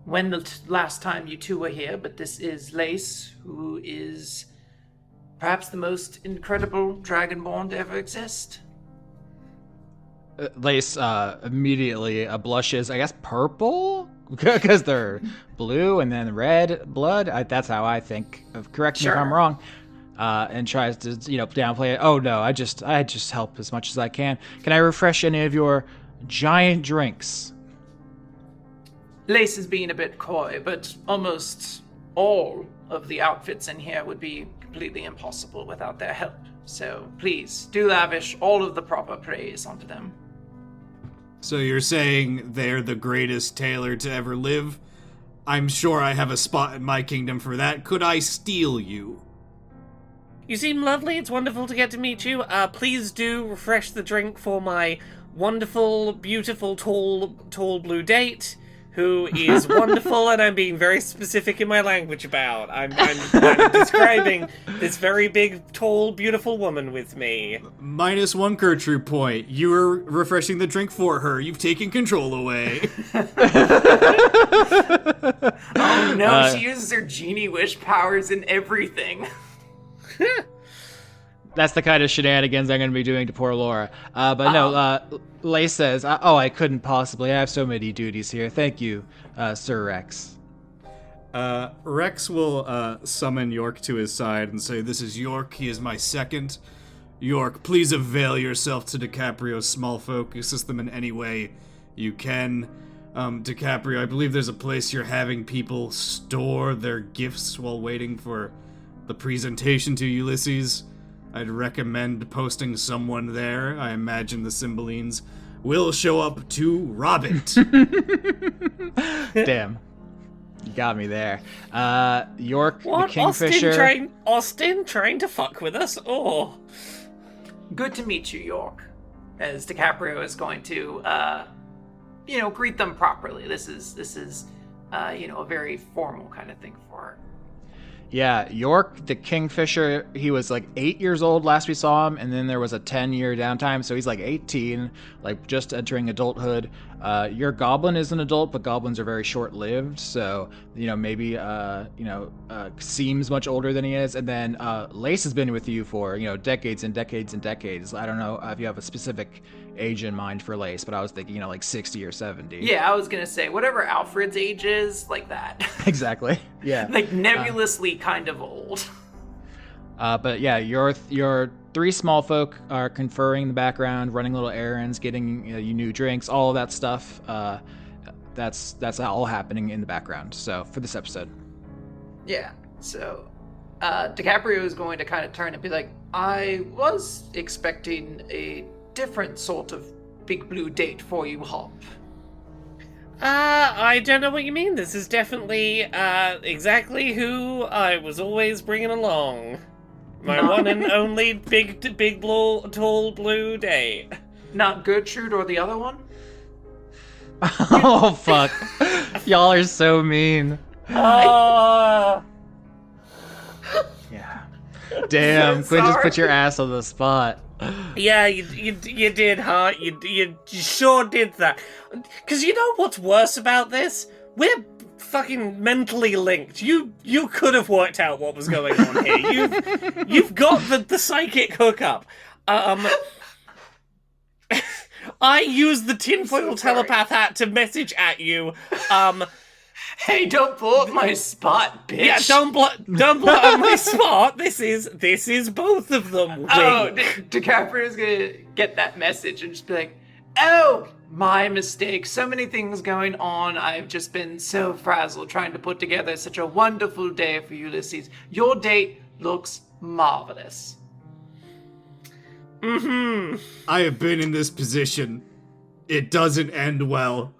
when the last time you two were here, but this is Lace, who is perhaps the most incredible dragonborn to ever exist. Lace immediately blushes, I guess purple? Because they're blue and then red blood. That's how I think. Correct me if I'm wrong. And tries to, downplay it. Oh no, I just help as much as I can. Can I refresh any of your giant drinks? Lace is being a bit coy, but almost all of the outfits in here would be completely impossible without their help. So please, do lavish all of the proper praise onto them. So you're saying they're the greatest tailor to ever live? I'm sure I have a spot in my kingdom for that. Could I steal you? You seem lovely. It's wonderful to get to meet you. Please do refresh the drink for my wonderful, beautiful, tall blue date, who is wonderful, and I'm being very specific in my language about. I'm describing this very big, tall, beautiful woman with me. -1 Gertrude point. You were refreshing the drink for her. You've taken control away. Oh no, she uses her genie wish powers and everything. That's the kind of shenanigans I'm going to be doing to poor Laura. No, Lace says, I couldn't possibly. I have so many duties here. Thank you, Sir Rex. Rex will summon York to his side and say, "This is York. He is my second. York, please avail yourself to DiCaprio's small folk. Assist them in any way you can. DiCaprio, I believe there's a place you're having people store their gifts while waiting for the presentation to Ulysses. I'd recommend posting someone there. I imagine the Cymbalines will show up to rob it." Damn. You got me there. York, What? the Kingfisher. Austin trying to fuck with us? Oh. Good to meet you, York. As DiCaprio is going to, greet them properly. This is, a very formal kind of thing for her. Yeah, York, the Kingfisher, he was like 8 years old last we saw him, and then there was a 10-year downtime, so he's like 18, like just entering adulthood. Your goblin is an adult, but goblins are very short-lived, so, maybe, seems much older than he is. And then Lace has been with you for, decades and decades and decades. I don't know if you have a specific age in mind for Lace, but I was thinking, like 60 or 70. Yeah, I was going to say, whatever Alfred's age is, like that. Exactly, yeah. Like nebulously kind of old. But yeah, your three small folk are conferring in the background, running little errands, getting you new drinks, all of that stuff. That's all happening in the background. So for this episode, yeah. So DiCaprio is going to kind of turn and be like, "I was expecting a different sort of big blue date for you, Hop." I don't know what you mean. This is definitely, exactly who I was always bringing along. My one and only big, tall blue date. Not Gertrude or the other one? Oh fuck! Y'all are so mean. Uh, Yeah. Damn, Quinn just put your ass on the spot. Yeah, you did, huh? You sure did that. Because you know what's worse about this? We're fucking mentally linked. You could have worked out what was going on here. You've got the psychic hookup. I used the tinfoil telepath hat to message at you. Hey, don't blow up my spot, bitch. Yeah, don't blow up my spot. This is both of them. Oh, DiCaprio's gonna get that message and just be like, "Oh, my mistake. So many things going on. I've just been so frazzled trying to put together such a wonderful day for Ulysses. Your date looks marvelous." Mm-hmm. I have been in this position. It doesn't end well.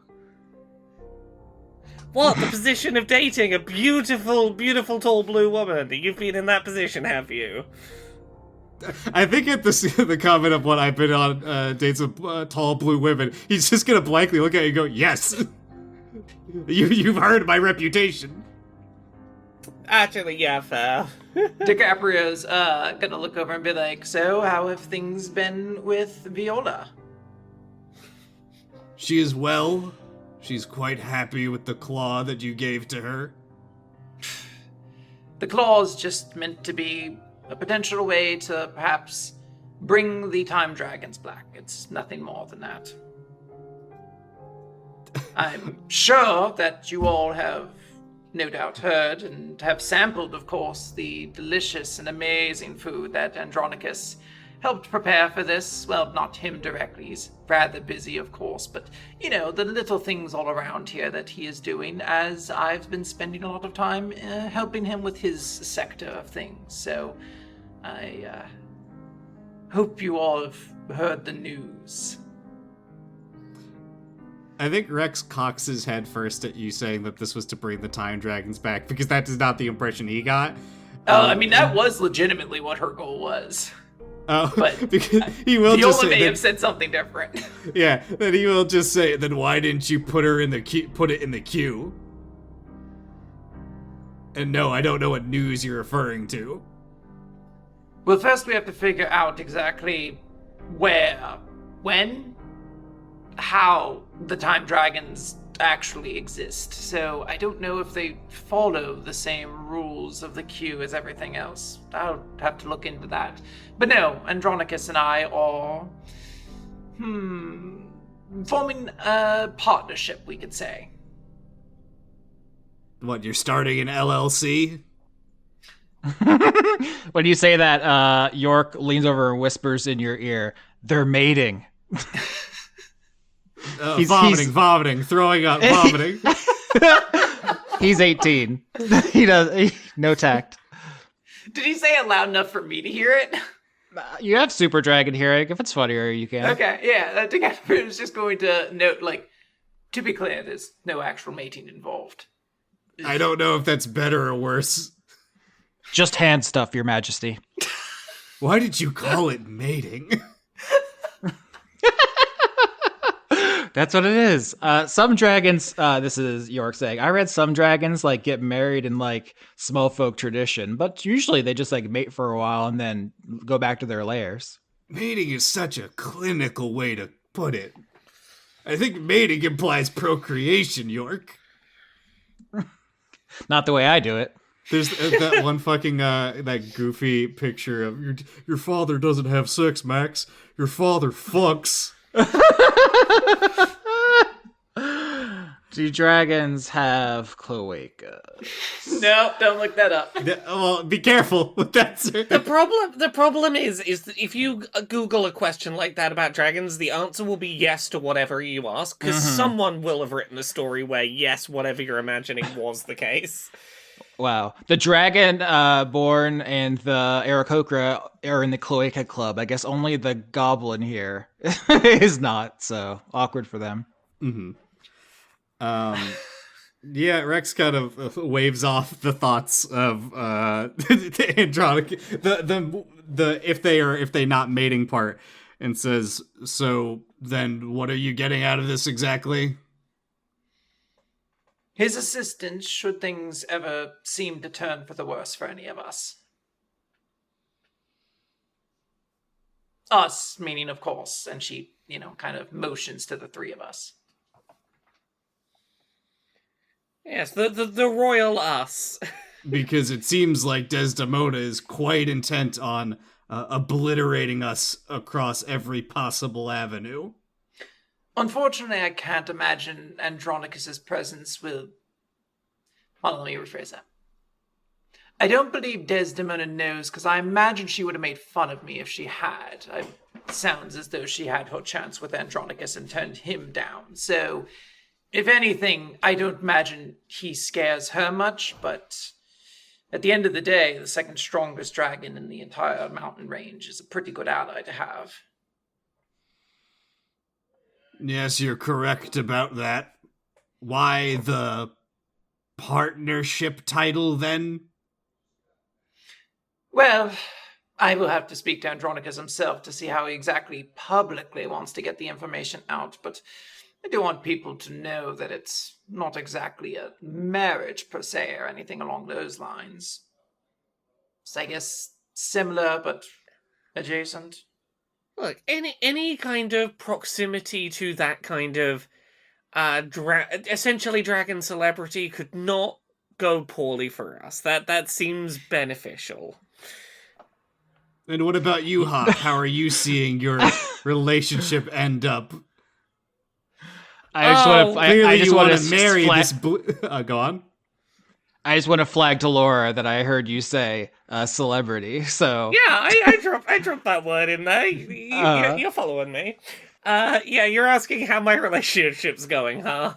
What? The position of dating a beautiful, tall blue woman? You've been in that position, have you? I think at the comment of what I've been on dates with tall blue women, he's just gonna blankly look at you and go, "Yes, you've heard my reputation." Actually, yeah, fair. DiCaprio's gonna look over and be like, "So, how have things been with Viola?" She is well. She's quite happy with the claw that you gave to her. The claw's just meant to be a potential way to perhaps bring the time dragons back. It's nothing more than that. I'm sure that you all have no doubt heard and have sampled, of course, the delicious and amazing food that Andronicus helped prepare for this. Well, not him directly, he's rather busy, of course, but, the little things all around here that he is doing, as I've been spending a lot of time helping him with his sector of things. So, I hope you all have heard the news. I think Rex cocks his head first at you saying that this was to bring the time dragons back, because that is not the impression he got. That was legitimately what her goal was. But because he will Viola just say may have said something different. Yeah, then he will just say, "Then why didn't you put it in the queue?" And no, I don't know what news you're referring to. Well, first we have to figure out exactly where, when, how the time dragons actually exist. So I don't know if they follow the same rules of the queue as everything else. I'll have to look into that. But no, Andronicus and I are forming a partnership, we could say. What, you're starting an LLC? When you say that, York leans over and whispers in your ear, "They're mating." Vomiting, throwing up, vomiting. He's 18. No tact. Did he say it loud enough for me to hear it? You have super dragon hearing. If it's funnier, you can. Okay, yeah. DiCaprio is just going to note, like, to be clear, there's no actual mating involved. I don't know if that's better or worse. Just hand stuff, Your Majesty. Why did you call it mating? That's what it is. Some dragons, this is York saying, I read some dragons like get married in like small folk tradition, but usually they just like mate for a while and then go back to their lairs. Mating is such a clinical way to put it. I think mating implies procreation, York. Not the way I do it. There's that one fucking, that goofy picture of your father doesn't have sex, Max. Your father fucks. Do dragons have cloacas? No, don't look that up. Well, be careful with that, sir. The problem is that if you Google a question like that about dragons, the answer will be yes to whatever you ask, because someone will have written a story where yes, whatever you're imagining was the case. Wow. The dragon born and the Aarakocra are in the Cloaca Club. I guess only the goblin here is not, so awkward for them. Mm-hmm. Yeah, Rex kind of waves off the thoughts of the Andronic, the if they not mating part, and says, "So then, what are you getting out of this exactly?" His assistance, should things ever seem to turn for the worse for any of us. Us, meaning of course, and she, kind of motions to the three of us. Yes, the royal us. Because it seems like Desdemona is quite intent on obliterating us across every possible avenue. Unfortunately, I can't imagine Andronicus's presence will... Well, let me rephrase that. I don't believe Desdemona knows, because I imagine she would have made fun of me if she had. It sounds as though she had her chance with Andronicus and turned him down, so... If anything, I don't imagine he scares her much, but at the end of the day, the second strongest dragon in the entire mountain range is a pretty good ally to have. Yes, you're correct about that. Why the partnership title, then? Well, I will have to speak to Andronicus himself to see how he exactly publicly wants to get the information out, but... I do want people to know that it's not exactly a marriage per se or anything along those lines. So I guess similar but adjacent. Look, any kind of proximity to that kind of essentially dragon celebrity could not go poorly for us. That seems beneficial. And what about you, Hawk? How are you seeing your relationship end up? I just want to marry this. Go on. I just want to flag to Laura that I heard you say celebrity. So yeah, I dropped that word in there. You're following me. Yeah, you're asking how my relationship's going, huh?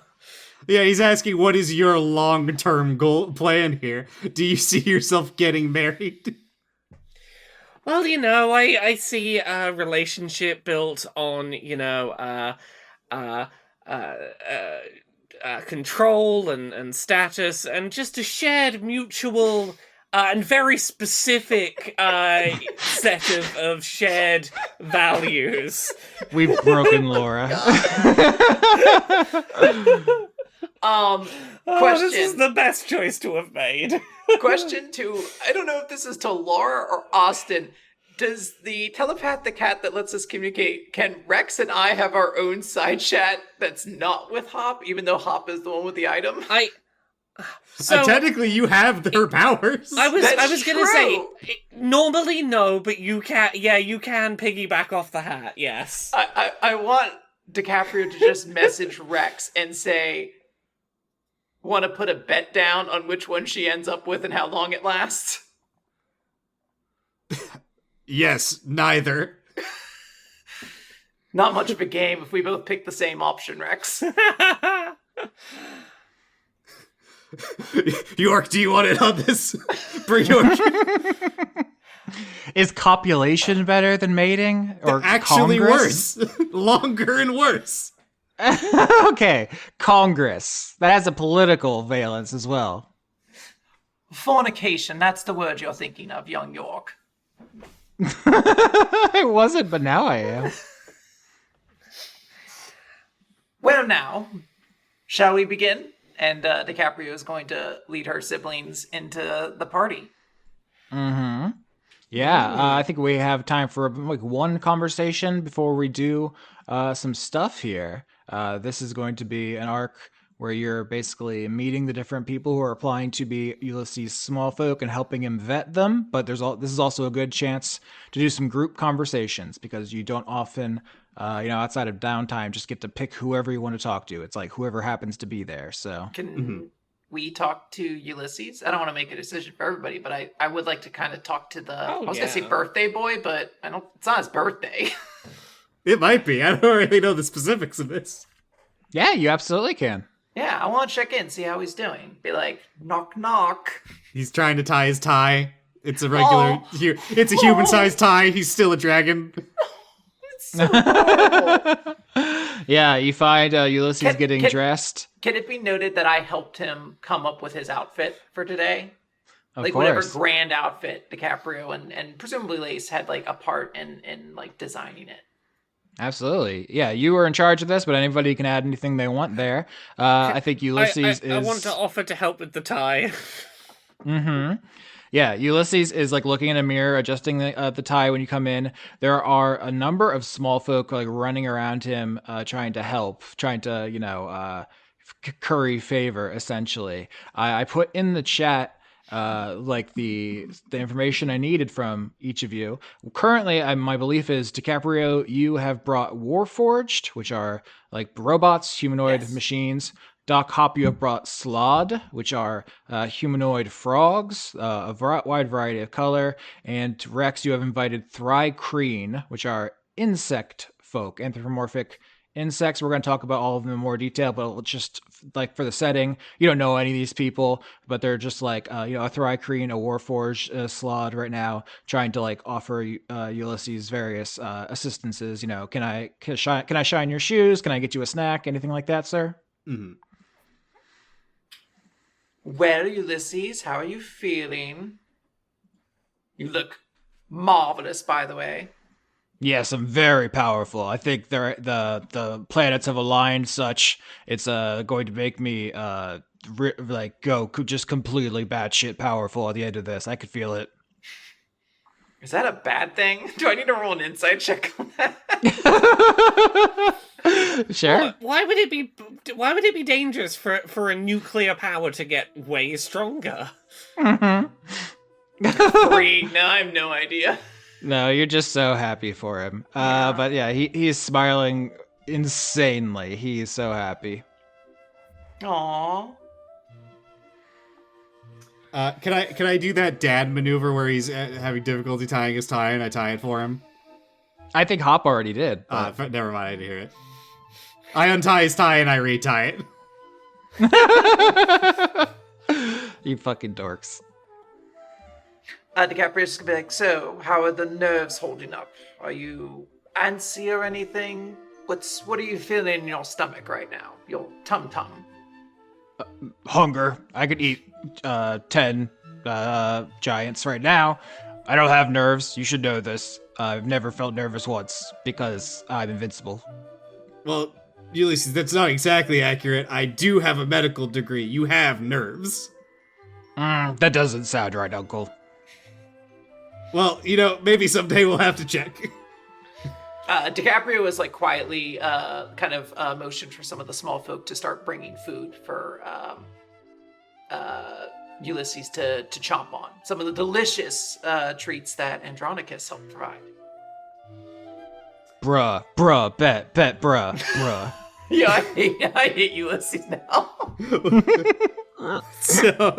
Yeah, he's asking what is your long-term plan here. Do you see yourself getting married? Well, I see a relationship built on, control and status and just a shared mutual and very specific set of shared values. We've broken Laura. Question. This is the best choice to have made. Question 2. I don't know if this is to Laura or Austin. Does the telepathic cat that lets us communicate, can Rex and I have our own side chat that's not with Hop, even though Hop is the one with the item? Technically, you have her powers. I was gonna say, normally no, but you can. Yeah, you can piggyback off the hat. Yes. I want DiCaprio to just message Rex and say, Want to put a bet down on which one she ends up with and how long it lasts? Yes, neither. Not much of a game if we both pick the same option, Rex. York, do you want it on this? Bring York. Is copulation better than mating? Or Actually Congress? worse. Longer and worse. Okay, Congress. That has a political valence as well. Fornication, that's the word you're thinking of, young York. I wasn't, but now I am. Well, now, shall we begin? And DiCaprio is going to lead her siblings into the party. Mm-hmm. Yeah, I think we have time for like one conversation before we do some stuff here. This is going to be an arc where you're basically meeting the different people who are applying to be Ulysses' small folk and helping him vet them. But this is also a good chance to do some group conversations because you don't often, outside of downtime, just get to pick whoever you want to talk to. It's like whoever happens to be there. So Can we talk to Ulysses? I don't want to make a decision for everybody, but I would like to kind of talk to I was going to say birthday boy, but it's not his birthday. It might be. I don't really know the specifics of this. yeah, you absolutely can. Yeah, I want to check in, see how he's doing. Be like, knock, knock. He's trying to tie his tie. It's a regular. It's a human-sized tie. He's still a dragon. It's so adorable. Yeah, you find Ulysses getting dressed. Can it be noted that I helped him come up with his outfit for today? Of course. Whatever grand outfit DiCaprio and presumably Lace had like a part in like designing it. Absolutely. Yeah, you were in charge of this, but anybody can add anything they want there. I think Ulysses I want to offer to help with the tie. Mm-hmm. Yeah, Ulysses is like looking in a mirror, adjusting the tie when you come in. There are a number of small folk like running around him, trying to help, trying to, curry favor, essentially. I put in the chat like the information I needed from each of you. Currently, my belief is DiCaprio, you have brought warforged, which are like robots, humanoid machines. Doc Hop, you have brought slaad, which are humanoid frogs, wide variety of color. And Rex, you have invited thri-kreen, which are insect folk, anthropomorphic insects. We're going to talk about all of them in more detail, but just like for the setting, you don't know any of these people, but they're just like, a thri-kreen, a warforged slaad right now, trying to like offer Ulysses various assistances. Can I shine your shoes? Can I get you a snack? Anything like that, sir? Mm-hmm. Well, Ulysses, how are you feeling? You look marvelous, by the way. Yes, I'm very powerful. I think the planets have aligned such it's going to make me go just completely batshit powerful at the end of this. I could feel it. Is that a bad thing? Do I need to roll an insight check on that? Sure. Why would it be dangerous for a nuclear power to get way stronger? Mm-hmm. 3. No, I have no idea. No, you're just so happy for him. But yeah, he's smiling insanely. He's so happy. Aww. Can I do that dad maneuver where he's having difficulty tying his tie and I tie it for him? I think Hop already did. But... Never mind, I didn't hear it. I untie his tie and I retie it. You fucking dorks. DiCaprio's gonna be like, so, how are the nerves holding up? Are you antsy or anything? What are you feeling in your stomach right now? Your tum-tum? Hunger. I could eat 10 giants right now. I don't have nerves. You should know this. I've never felt nervous once because I'm invincible. Well, Ulysses, that's not exactly accurate. I do have a medical degree. You have nerves. That doesn't sound right, Uncle. Well, maybe someday we'll have to check. DiCaprio is like quietly kind of motioned for some of the small folk to start bringing food for Ulysses to chomp on. Some of the delicious treats that Andronicus helped provide. Bruh, bet, bruh. Yeah, I hate Ulysses now. So,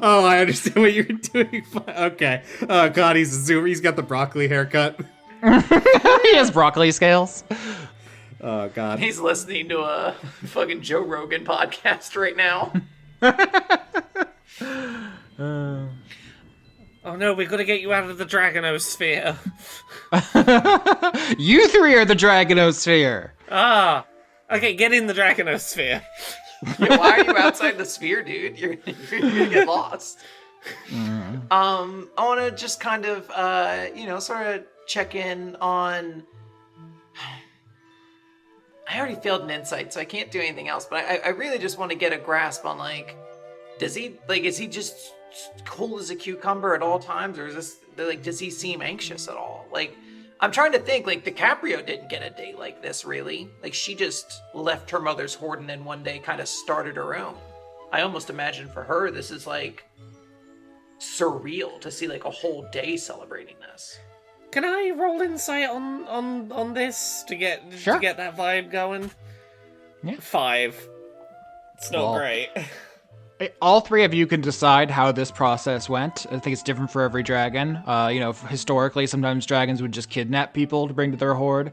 I understand what you're doing. Okay. Oh God, he's a zoomer. He's got the broccoli haircut. He has broccoli scales. Oh God. He's listening to a fucking Joe Rogan podcast right now. Oh no, we gotta get you out of the Dragonosphere. You three are the Dragonosphere. Ah, okay, get in the Dragonosphere. Yeah, why are you outside the sphere, dude? You're gonna get lost. I want to just kind of, sort of check in on. I already failed an insight, so I can't do anything else. But I really just want to get a grasp on is he just cool as a cucumber at all times, or is this does he seem anxious at all? I'm trying to think, DiCaprio didn't get a date like this, really. She just left her mother's hoard and then one day kind of started her own. I almost imagine for her, this is, surreal to see, a whole day celebrating this. Can I roll insight on this to get Sure. to get that vibe going? Yeah. 5. It's not Well, great. All three of you can decide how this process went. I think it's different for every dragon. Historically, sometimes dragons would just kidnap people to bring to their horde.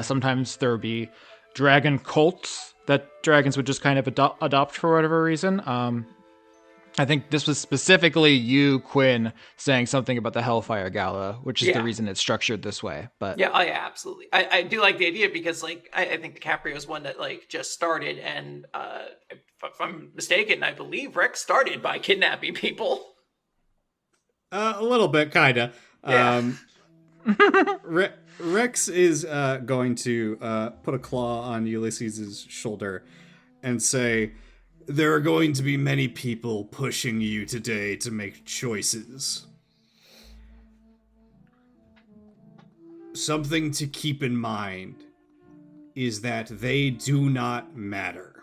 Sometimes there would be dragon cults that dragons would just kind of adopt for whatever reason. I think this was specifically you, Quinn, saying something about the Hellfire Gala, which is the reason it's structured this way. But yeah, absolutely. I do like the idea because, I think DiCaprio is one that, just started, and if I'm mistaken, I believe Rex started by kidnapping people. A little bit, kinda. Yeah. Rex is going to put a claw on Ulysses' shoulder and say, "There are going to be many people pushing you today to make choices. Something to keep in mind is that they do not matter."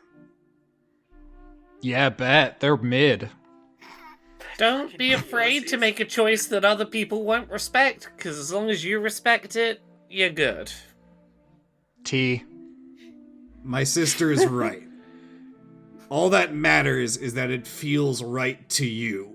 yeah, bet. They're mid. Don't be afraid to make a choice that other people won't respect, because as long as you respect it, you're good. T. My sister is right. All that matters is that it feels right to you.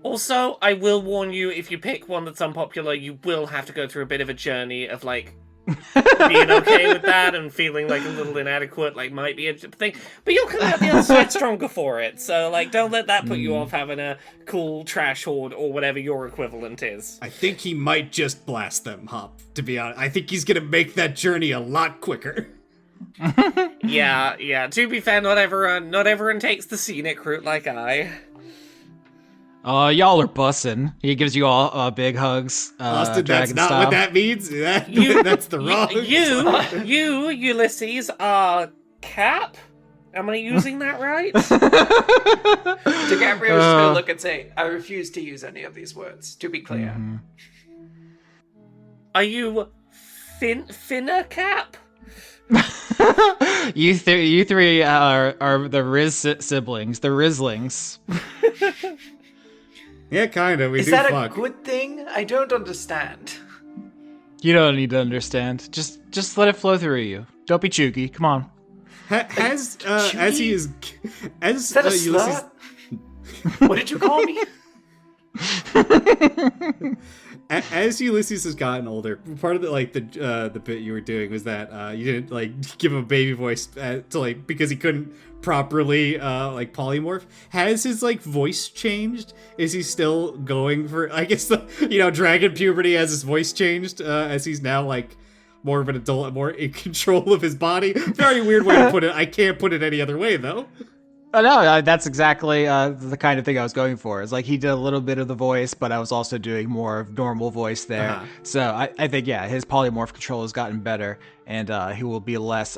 Also, I will warn you, if you pick one that's unpopular, you will have to go through a bit of a journey of, being okay with that and feeling a little inadequate, might be a thing. But you'll come out the other side stronger for it. So, don't let that put you off having a cool trash horde or whatever your equivalent is. I think he might just blast them, Hop, to be honest. I think he's gonna make that journey a lot quicker. Yeah. To be fair, not everyone takes the scenic route like I. Y'all are bussin'. He gives you all big hugs. Austin, that's dragon not style. what that means. That's the wrong. You, Ulysses, are Cap? Am I using that right? DiCaprio is just going to look and say, "I refuse to use any of these words, to be clear." Mm-hmm. Are you Finna Cap? You three are the Riz siblings, the Rizlings. Yeah, kind of. We Is do that fuck. a good thing? I don't understand. You don't need to understand. Just let it flow through you. Don't be chooky. Come on. As he is, Is that a Ulysses, slut? What did you call me? as Ulysses has gotten older, part of the bit you were doing was that you didn't give him a baby voice to because he couldn't properly polymorph. Has his voice changed? Is he still going for, I guess, dragon puberty? Has his voice changed as he's now more of an adult, more in control of his body? Very weird way to put it. I can't put it any other way though. Oh, no, that's exactly the kind of thing I was going for. It's he did a little bit of the voice, but I was also doing more of normal voice there. Uh-huh. So I think, his polymorph control has gotten better, and he will be less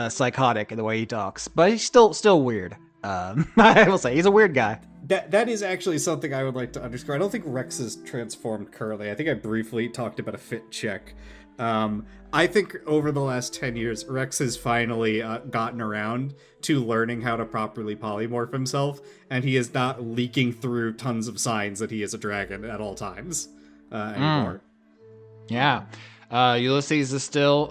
psychotic in the way he talks. But he's still weird. I will say, he's a weird guy. That is actually something I would like to underscore. I don't think Rex is transformed currently. I think I briefly talked about a fit check. I think over the last 10 years, Rex has finally gotten around to learning how to properly polymorph himself, and he is not leaking through tons of signs that he is a dragon at all times anymore. Yeah. Ulysses is still,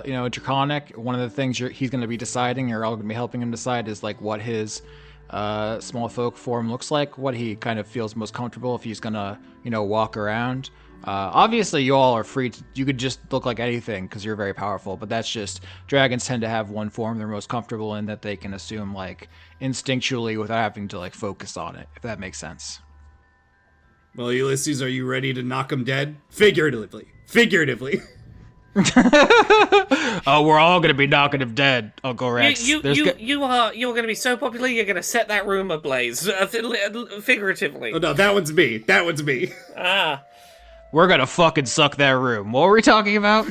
draconic. One of the things he's going to be deciding, you're all going to be helping him decide, is like what his small folk form looks like, what he kind of feels most comfortable if he's going to, walk around. Obviously, you all are free. You could just look like anything because you're very powerful, but that's just dragons tend to have one form they're most comfortable in that they can assume like instinctually without having to like focus on it, if that makes sense. Well, Ulysses, are you ready to knock him dead? Figuratively. Figuratively. Oh, we're all gonna be knocking him dead, Uncle Rex. You're gonna be so popular. You're gonna set that room ablaze, figuratively. Oh no, that one's me. That one's me. Ah. We're gonna fucking suck that room. What were we talking about?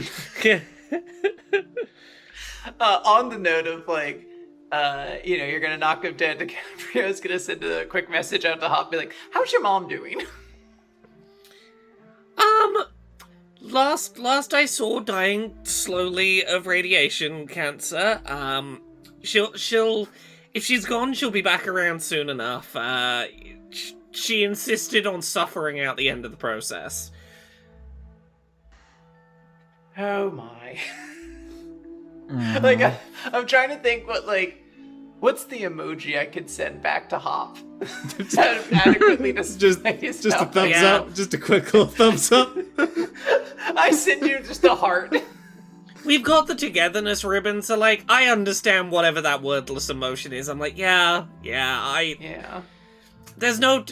On the note of like, you're gonna knock him dead. DiCaprio's gonna send a quick message out to Hop, be like, "How's your mom doing?" Last I saw, dying slowly of radiation cancer. She'll if she's gone, she'll be back around soon enough. She insisted on suffering out the end of the process. Oh my. Like, I'm trying to think what's the emoji I could send back to Hop? Adequately just a thumbs up. Just a quick little thumbs up. I send you just a heart. We've got the togetherness ribbon, so like, I understand whatever that wordless emotion is. I'm like, yeah. There's no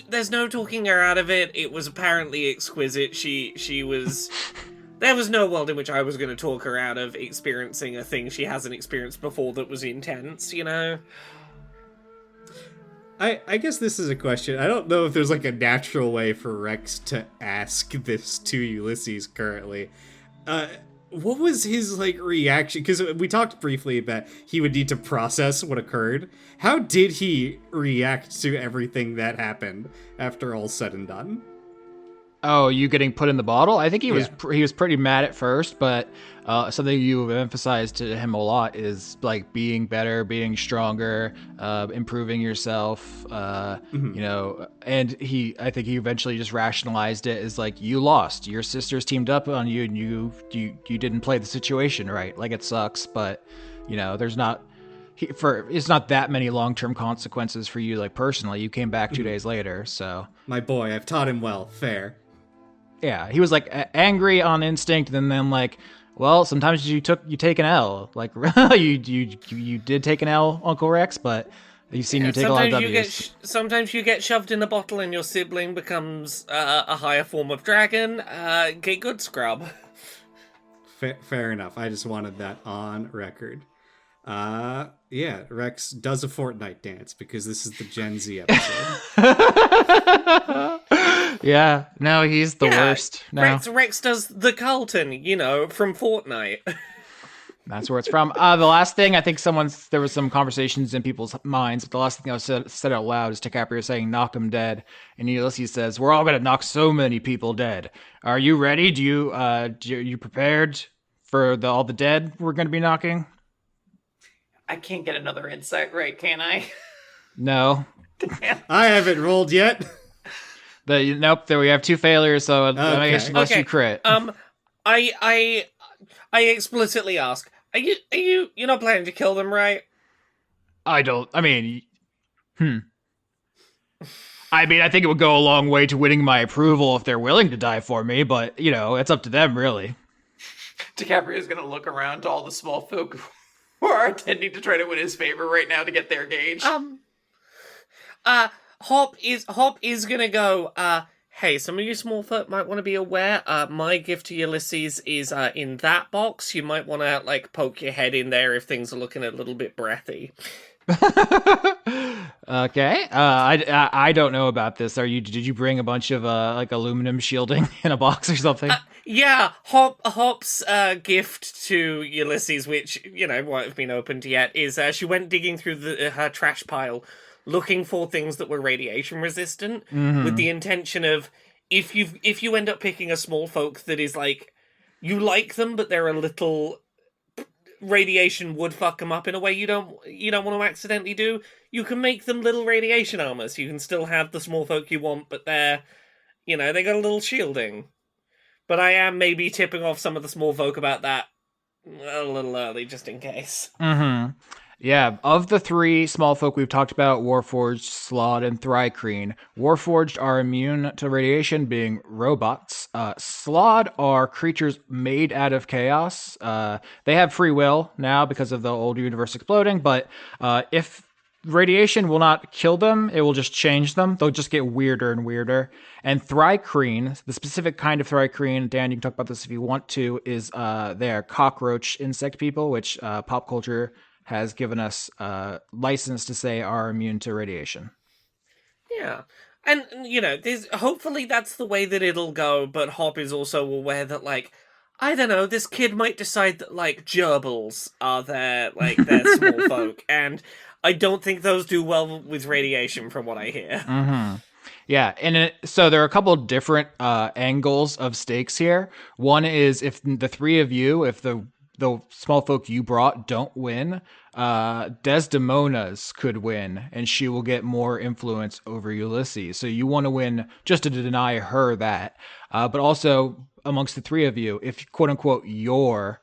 talking her out of it. It was apparently exquisite. She was. There was no world in which I was going to talk her out of experiencing a thing she hasn't experienced before that was intense, I guess this is a question. I don't know if there's like a natural way for Rex to ask this to Ulysses currently. What was his like reaction? Because we talked briefly that he would need to process what occurred. How did he react to everything that happened after all said and done? Oh, you getting put in the bottle? I think he was pretty mad at first, but something you have emphasized to him a lot is like being better, being stronger, improving yourself. And I think he eventually just rationalized it as like, you lost. Your sisters teamed up on you, and you didn't play the situation right. Like, it sucks, but there's not. It's not that many long-term consequences for you, like personally. You came back 2 days later, so my boy, I've taught him well. Fair. Yeah, he was like angry on instinct, and then like, well, sometimes you take an L. Like, you did take an L, Uncle Rex, but you've seen you take a lot of W's. Sometimes you get shoved in a bottle, and your sibling becomes a higher form of dragon. Get good, scrub. Fair enough. I just wanted that on record. Rex does a Fortnite dance because this is the Gen Z episode. Yeah, no, he's the worst. No. Rex does the Carlton, from Fortnite. That's where it's from. The last thing, I think there was some conversations in people's minds, but the last thing I said out loud is DiCaprio saying, "Knock him dead." And Ulysses says, "We're all going to knock so many people dead. Are you ready? You prepared for all the dead we're going to be knocking?" I can't get another insight right, can I? No. Damn. I haven't rolled yet. Nope, there we have 2 failures, so I guess unless you crit. I explicitly ask, you're not planning to kill them, right? I think it would go a long way to winning my approval if they're willing to die for me, but, it's up to them, really. DiCaprio's gonna look around to all the small folk who are attending to try to win his favor right now to get their gauge. Hop is gonna go, hey, some of you small folk might want to be aware, my gift to Ulysses is in that box. You might want to, poke your head in there if things are looking a little bit breathy. Okay. I don't know about this. Did you bring a bunch of, aluminum shielding in a box or something? Yeah, Hop's gift to Ulysses, which, won't have been opened yet, is she went digging through her trash pile, looking for things that were radiation resistant, with the intention of, if you end up picking a small folk that is you like them, but they're a little, radiation would fuck them up in a way you don't want to accidentally do, you can make them little radiation armor, so you can still have the small folk you want, but they're, they got a little shielding. But I am maybe tipping off some of the small folk about that a little early, just in case. Mm-hmm. Yeah, of the three small folk we've talked about, warforged, slaad, and thri-kreen, warforged are immune to radiation, being robots. Slaad are creatures made out of chaos. They have free will now because of the old universe exploding, but if radiation will not kill them, it will just change them. They'll just get weirder and weirder. And thri-kreen, the specific kind of thri-kreen, Dan, you can talk about this if you want to, is they're cockroach insect people, which pop culture has given us license to say are immune to radiation. Yeah. And, there's hopefully that's the way that it'll go, but Hop is also aware that, like, I don't know, this kid might decide that, like, gerbils are their small folk, and I don't think those do well with radiation from what I hear. Mm-hmm. Yeah, and so there are a couple of different angles of stakes here. One is if the three of you, if the small folk you brought don't win, Desdemona's could win, and she will get more influence over Ulysses. So you want to win just to deny her that. But also, amongst the three of you, if quote-unquote your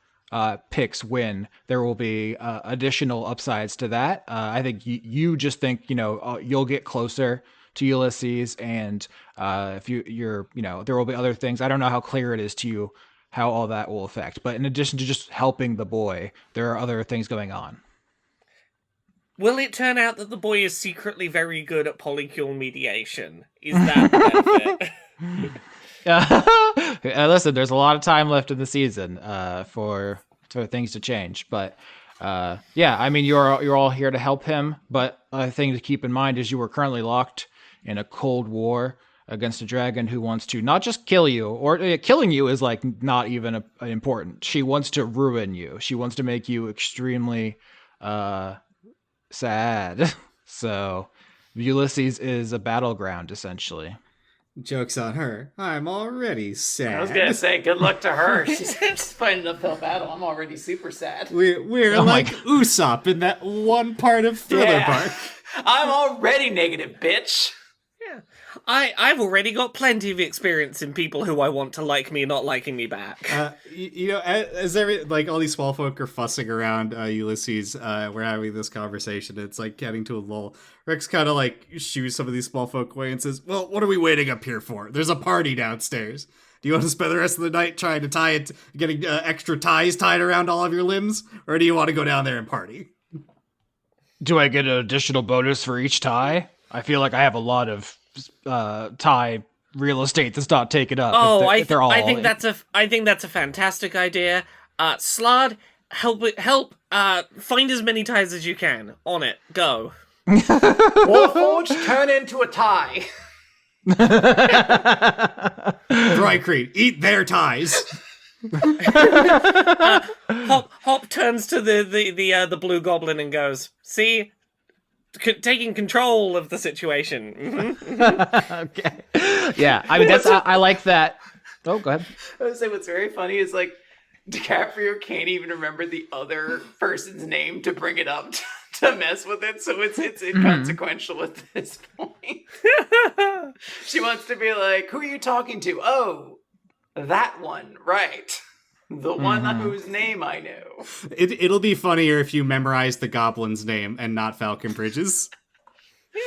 picks win, there will be additional upsides to that. I think you just think, you'll get closer to Ulysses, and if you're, there will be other things. I don't know how clear it is to you how all that will affect. But in addition to just helping the boy, there are other things going on. Will it turn out that the boy is secretly very good at polycule mediation? Is that the benefit? Listen, there's a lot of time left in the season for things to change. But yeah, I mean, you're all here to help him. But a thing to keep in mind is you were currently locked in a cold war against a dragon who wants to not just kill you, or killing you is like not even important. She wants to ruin you. She wants to make you extremely sad. So Ulysses is a battleground, essentially. Joke's on her. I'm already sad. I was gonna say, good luck to her. She's fighting an uphill battle. I'm already super sad. We're like Usopp in that one part of Thriller Bark. I'm already negative, bitch. Yeah. I've already got plenty of experience in people who I want to like me not liking me back. As all these small folk are fussing around Ulysses, we're having this conversation. It's like getting to a lull. Rex kind of like shoos some of these small folk away and says, "Well, what are we waiting up here for? There's a party downstairs. Do you want to spend the rest of the night trying to tie it, getting extra ties tied around all of your limbs, or do you want to go down there and party?" Do I get an additional bonus for each tie? I feel like I have a lot of tie real estate that's not taken up. Oh, I think that's a fantastic idea. Slaad, help find as many ties as you can. On it, go. Warforged, turn into a tie. thri-kreen, eat their ties. Hop turns to the blue goblin and goes, "See, taking control of the situation." Mm-hmm. Okay. Yeah, I mean I like that. Oh, go ahead. I would say what's very funny is like DiCaprio can't even remember the other person's name to bring it up to mess with it, so it's inconsequential at this point. She wants to be like, "Who are you talking to?" "Oh, that one, right. The one whose name I know." It'll be funnier if you memorize the goblin's name and not Falcon Bridges.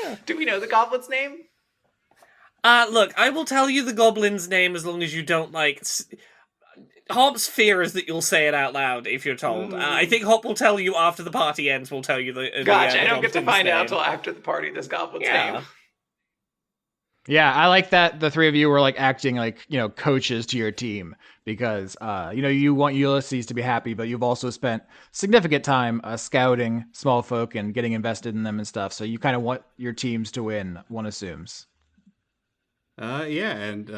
Yeah. Do we know the goblin's name? Look, I will tell you the goblin's name as long as you don't, like... Hop's fear is that you'll say it out loud if you're told. I think Hop will tell you after the party ends, we'll tell you the Gotcha, I don't get to find out until after the party this goblin's name. Yeah, I like that the three of you were like acting like, coaches to your team because, you want Ulysses to be happy, but you've also spent significant time scouting small folk and getting invested in them and stuff. So you kind of want your teams to win, one assumes. Yeah, and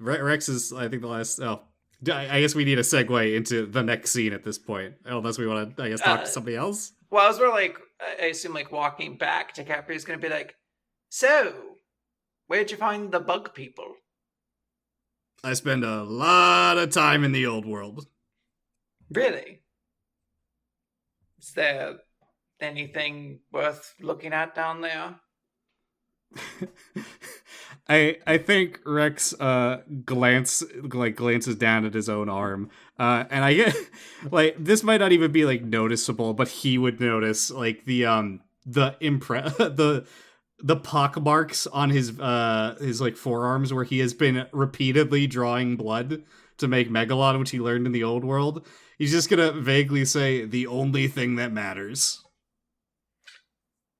Rex is, I think, the last... Oh, I guess we need a segue into the next scene at this point, unless we want to, talk to somebody else. Well, as we're I assume, walking back, DiCaprio's going to be like, "So, where'd you find the bug people?" "I spend a lot of time in the old world." "Really? Is there anything worth looking at down there?" I think Rex glances down at his own arm, and I get like this might not even be like noticeable, but he would notice like the the pock marks on his like forearms where he has been repeatedly drawing blood to make Megalon, which he learned in the old world. He's just gonna vaguely say the only thing that matters.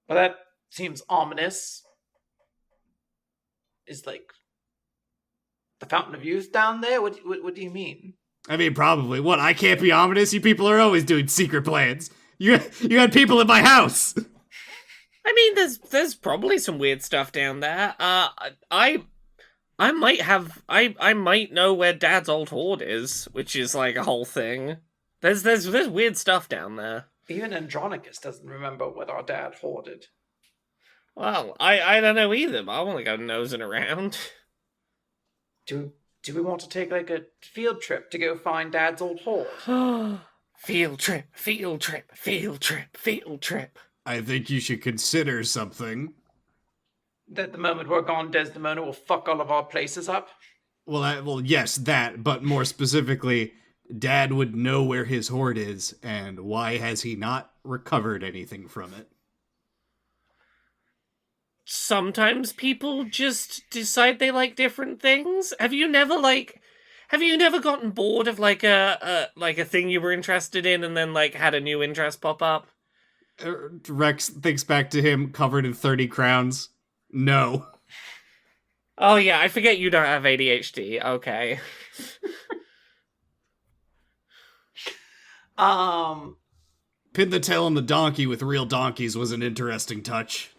Well, that seems ominous. Is like the Fountain of Youth down there? What do you mean? I mean, probably. What? I can't be ominous. You people are always doing secret plans. You had people in my house. I mean, there's probably some weird stuff down there. I might know where Dad's old hoard is, which is like a whole thing. There's weird stuff down there. Even Andronicus doesn't remember what our dad hoarded. Well, I don't know either, but I want to go nosing around. Do we want to take like a field trip to go find Dad's old hoard? Field trip, field trip, field trip, field trip. I think you should consider something. That the moment we're gone, Desdemona will fuck all of our places up? Well, yes, that, but more specifically, Dad would know where his hoard is, and why has he not recovered anything from it? Sometimes people just decide they like different things. Have you never gotten bored of like a thing you were interested in and then like had a new interest pop up? Rex thinks back to him covered in 30 crowns. No. Oh yeah, I forget you don't have ADHD. Okay. Pin the tail on the donkey with real donkeys was an interesting touch.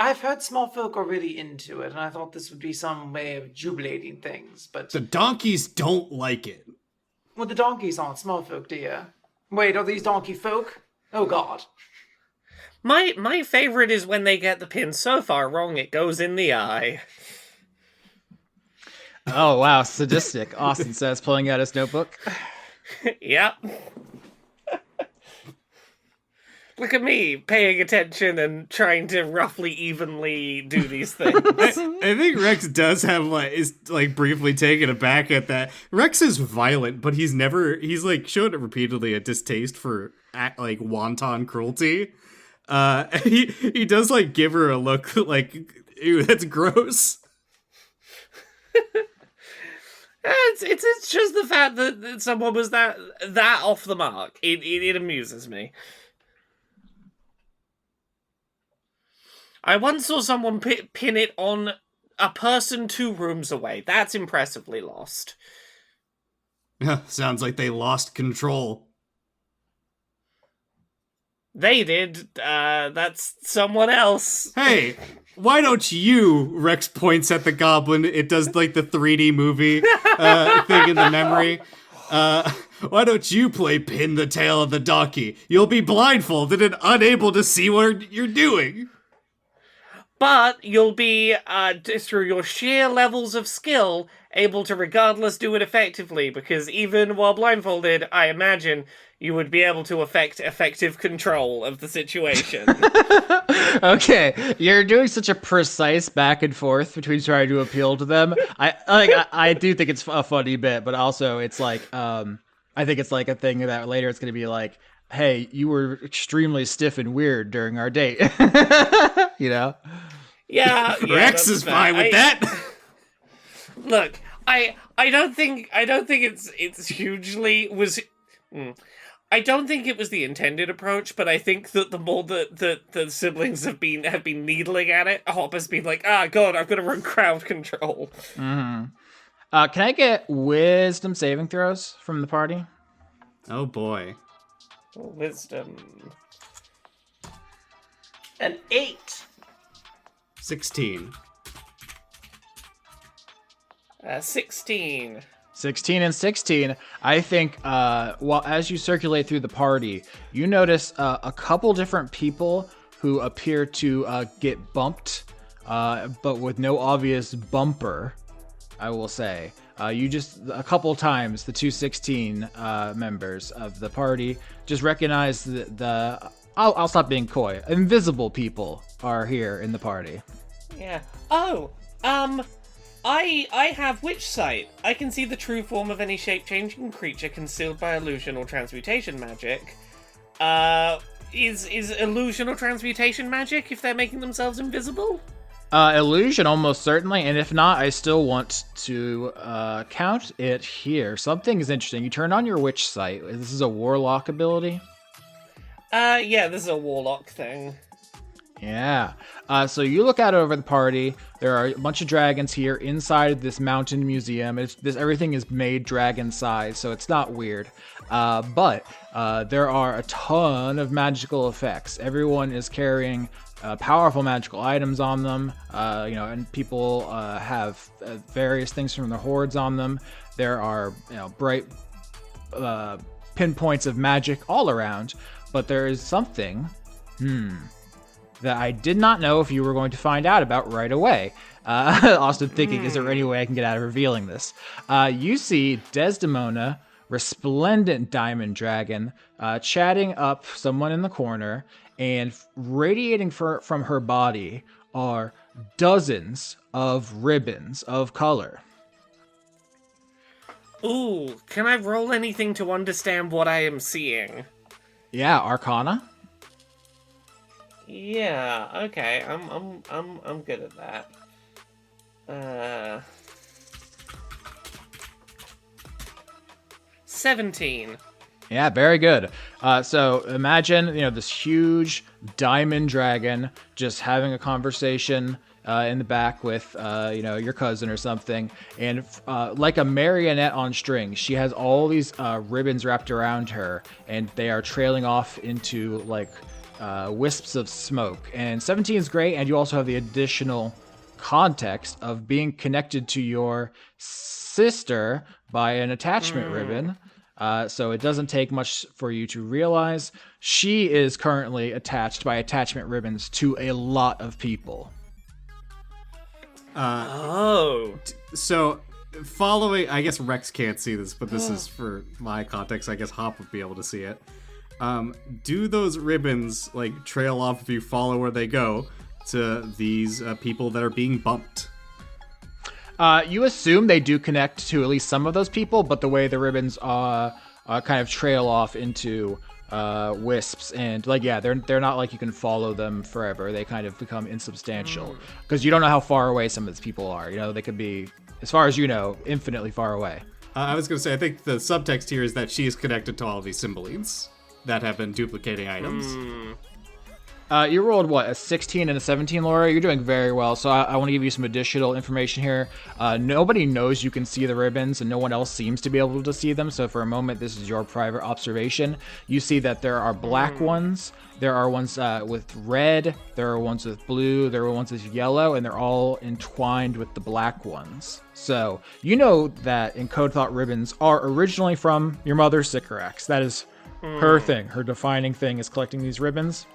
I've heard small folk are really into it, and I thought this would be some way of jubilating things, but... The donkeys don't like it. Well, the donkeys aren't small folk, dear. Wait, are these donkey folk? Oh, God. My favorite is when they get the pin so far wrong it goes in the eye. Oh, wow, sadistic, Austin says, pulling out his notebook. Yep. Look at me, paying attention and trying to roughly evenly do these things. I think Rex does have, is briefly taken aback at that. Rex is violent, but he's like, showed repeatedly a distaste for, wanton cruelty. He does, give her a look like, ew, that's gross. It's just the fact that someone was that off the mark. It amuses me. I once saw someone pin it on a person 2 rooms away. That's impressively lost. Sounds like they lost control. They did. That's someone else. Hey, why don't you, Rex points at the goblin, it does the 3D movie thing in the memory. Why don't you play pin the tail of the donkey? You'll be blindfolded and unable to see what you're doing. But you'll be, through your sheer levels of skill, able to regardless do it effectively, because even while blindfolded, I imagine you would be able to effect effective control of the situation. Okay, you're doing such a precise back and forth between trying to appeal to them. I do think it's a funny bit, but also it's I think it's a thing that later it's going to be like, hey, you were extremely stiff and weird during our date. You know? Yeah. Rex is fine with that. Look, I don't think it's hugely was. I don't think it was the intended approach, but I think that the more that the siblings have been needling at it, Hopper's been like, God, I've got to run crowd control. Mm-hmm. Can I get wisdom saving throws from the party? Oh boy. Wisdom. An 8. 16. 16. 16 and 16. I think as you circulate through the party, you notice a couple different people who appear to get bumped, but with no obvious bumper, I will say. You just, a couple times, the 216 members of the party just recognize the I'll stop being coy. Invisible people are here in the party. Yeah. Oh, I have witch sight. I can see the true form of any shape-changing creature concealed by illusion or transmutation magic. Is illusion or transmutation magic if they're making themselves invisible? Illusion, almost certainly, and if not, I still want to count it here. Something is interesting. You turn on your witch sight. This is a warlock ability. Yeah, this is a warlock thing. Yeah. So you look out over the party. There are a bunch of dragons here inside this mountain museum. Everything is made dragon size, so it's not weird. But there are a ton of magical effects. Everyone is carrying powerful magical items on them, and people have various things from their hordes on them. There are, bright pinpoints of magic all around, but there is something, that I did not know if you were going to find out about right away. Austin thinking, is there any way I can get out of revealing this? You see Desdemona, resplendent diamond dragon, chatting up someone in the corner, and radiating from her body are dozens of ribbons of color. Ooh, can I roll anything to understand what I am seeing? Yeah, Arcana. Yeah, okay, I'm good at that. 17. Yeah, very good. So imagine, this huge diamond dragon just having a conversation in the back with, your cousin or something. And like a marionette on strings, she has all these ribbons wrapped around her, and they are trailing off into, wisps of smoke. And 17 is great, and you also have the additional context of being connected to your sister by an attachment ribbon. So it doesn't take much for you to realize she is currently attached by attachment ribbons to a lot of people. So, following, I guess Rex can't see this, but this is for my context. I guess Hop would be able to see it. Do those ribbons trail off if you follow where they go to these people that are being bumped? You assume they do connect to at least some of those people, but the way the ribbons kind of trail off into wisps, and they're not like you can follow them forever. They kind of become insubstantial because you don't know how far away some of these people are. They could be, as far as you know, infinitely far away. I was going to say, I think the subtext here is that she is connected to all of these Cymbalines that have been duplicating items. You rolled, a 16 and a 17, Laura? You're doing very well, so I want to give you some additional information here. Nobody knows you can see the ribbons, and no one else seems to be able to see them, so for a moment, this is your private observation. You see that there are black ones, there are ones with red, there are ones with blue, there are ones with yellow, and they're all entwined with the black ones. So, you know that in Code Thought ribbons are originally from your mother, Sycorax. That is her thing. Her defining thing is collecting these ribbons.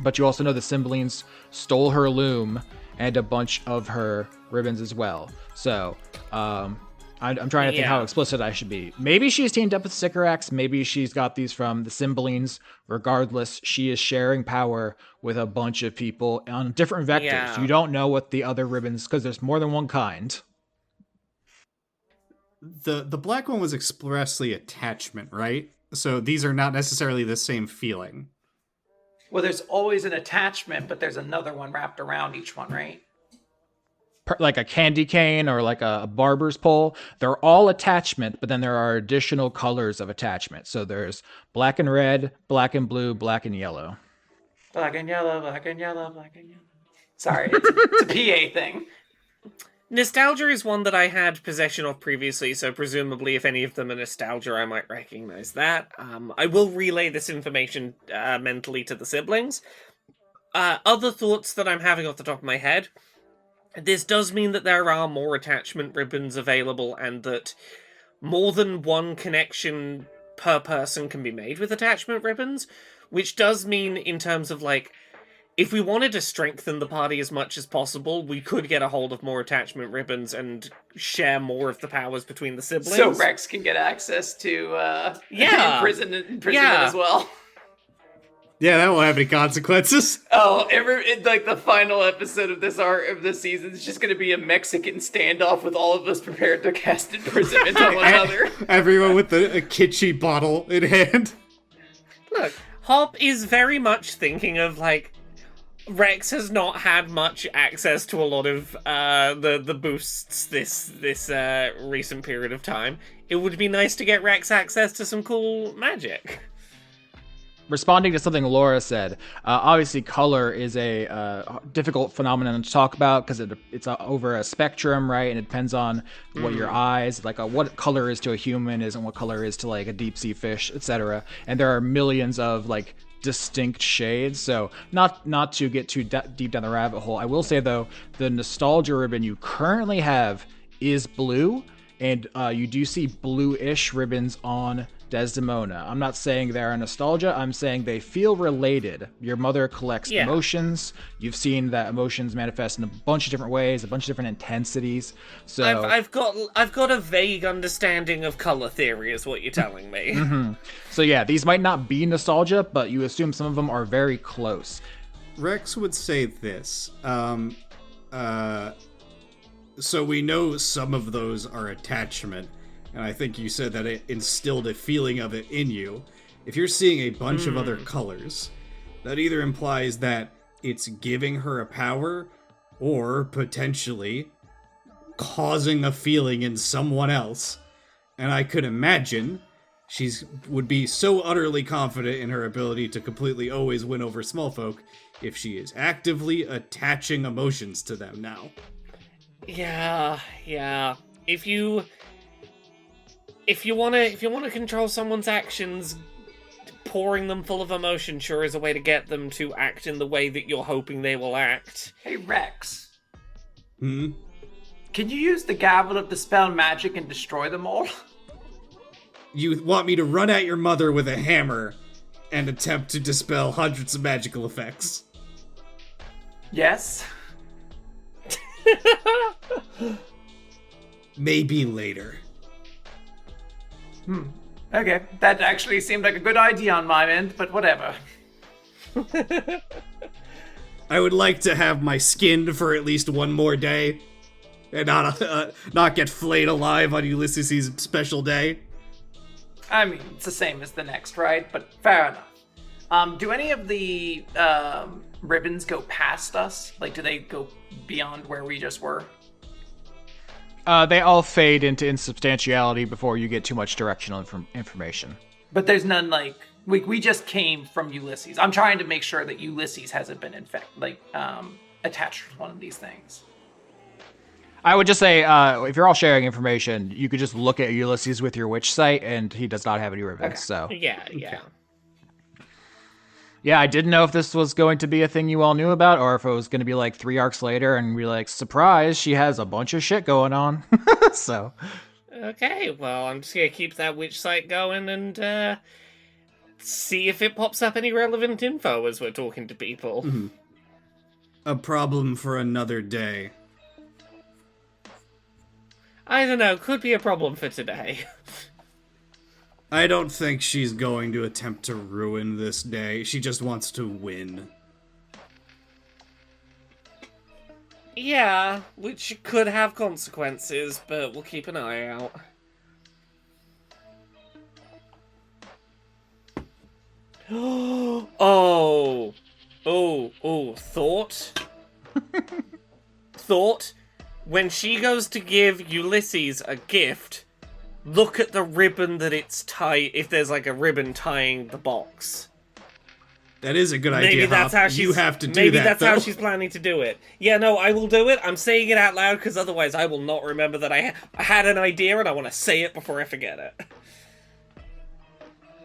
But you also know the Cymbalines stole her loom and a bunch of her ribbons as well. So, I'm trying to think how explicit I should be. Maybe she's teamed up with Sycorax. Maybe she's got these from the Cymbalines. Regardless, she is sharing power with a bunch of people on different vectors. Yeah. You don't know what the other ribbons, because there's more than one kind. The black one was expressly attachment, right? So these are not necessarily the same feeling. Well, there's always an attachment, but there's another one wrapped around each one, right? Like a candy cane or like a barber's pole. They're all attachment, but then there are additional colors of attachment. So there's black and red, black and blue, black and yellow. Black and yellow, black and yellow, black and yellow. Sorry, it's a PA thing. Nostalgia is one that I had possession of previously, so presumably if any of them are nostalgia, I might recognize that. I will relay this information mentally to the siblings. Other thoughts that I'm having off the top of my head. This does mean that there are more attachment ribbons available, and that more than one connection per person can be made with attachment ribbons, which does mean in terms of if we wanted to strengthen the party as much as possible, we could get a hold of more attachment ribbons and share more of the powers between the siblings. So Rex can get access to imprisonment as well. Yeah, that won't have any consequences. Oh, like the final episode of this arc of this season is just going to be a Mexican standoff with all of us prepared to cast imprisonment on one another. Everyone with a kitschy bottle in hand. Look, Hop is very much thinking of, like, Rex has not had much access to a lot of the boosts this recent period of time. It would be nice to get Rex access to some cool magic. Responding to something Laura said, obviously color is a difficult phenomenon to talk about because it's over a spectrum, right? And it depends on what your eyes, like what color is to a human isn't what color is to like a deep sea fish, etc. And there are millions of like distinct shades. So not to get too deep down the rabbit hole, I will say though, the nostalgia ribbon you currently have is blue, and you do see bluish ribbons on Desdemona. I'm not saying they're a nostalgia. I'm saying they feel related. Your mother collects emotions. You've seen that emotions manifest in a bunch of different ways, a bunch of different intensities. So I've got a vague understanding of color theory, is what you're telling me. Mm-hmm. So yeah, these might not be nostalgia, but you assume some of them are very close. Rex would say this. So we know some of those are attachment. And I think you said that it instilled a feeling of it in you. If you're seeing a bunch of other colors, that either implies that it's giving her a power or potentially causing a feeling in someone else. And I could imagine would be so utterly confident in her ability to completely always win over small folk if she is actively attaching emotions to them now. Yeah. If you want to control someone's actions, pouring them full of emotion sure is a way to get them to act in the way that you're hoping they will act. Hey, Rex. Can you use the gavel of dispel magic and destroy them all? You want me to run at your mother with a hammer and attempt to dispel hundreds of magical effects? Yes. Maybe later. Okay, that actually seemed like a good idea on my end, but whatever. I would like to have my skin for at least one more day, and not get flayed alive on Ulysses' special day. I mean, it's the same as the next, right? But fair enough. Do any of the ribbons go past us? Like, do they go beyond where we just were? They all fade into insubstantiality before you get too much directional information. But there's none like we just came from Ulysses. I'm trying to make sure that Ulysses hasn't been attached to one of these things. I would just say, if you're all sharing information, you could just look at Ulysses with your witch sight, and he does not have any ribbons. Okay. So Yeah. yeah, I didn't know if this was going to be a thing you all knew about, or if it was going to be like 3 arcs later, and we're like, surprise, she has a bunch of shit going on. So. Okay, well, I'm just gonna keep that witch site going and see if it pops up any relevant info as we're talking to people. Mm-hmm. A problem for another day. I don't know, could be a problem for today. I don't think she's going to attempt to ruin this day. She just wants to win. Yeah, which could have consequences, but we'll keep an eye out. Thought? Thought? When she goes to give Ulysses a gift, look at the ribbon that it's tied, if there's like a ribbon tying the box. That is a good idea. Maybe that's how she's. You have to do maybe that. That's how she's planning to do it. Yeah, no, I will do it. I'm saying it out loud because otherwise I will not remember that I had an idea and I want to say it before I forget it.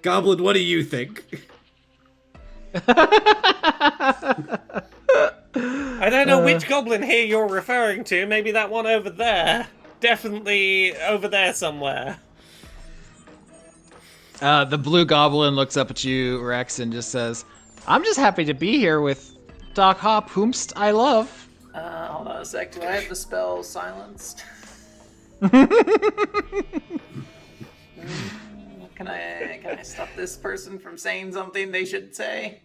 Goblin, what do you think? I don't know which goblin here you're referring to. Maybe that one over there. Definitely over there somewhere. The blue goblin looks up at you, Rex, and just says, I'm just happy to be here with Doc Hop, whomst I love. Hold on a sec. Do I have the spell silenced? Can I stop this person from saying something they should say?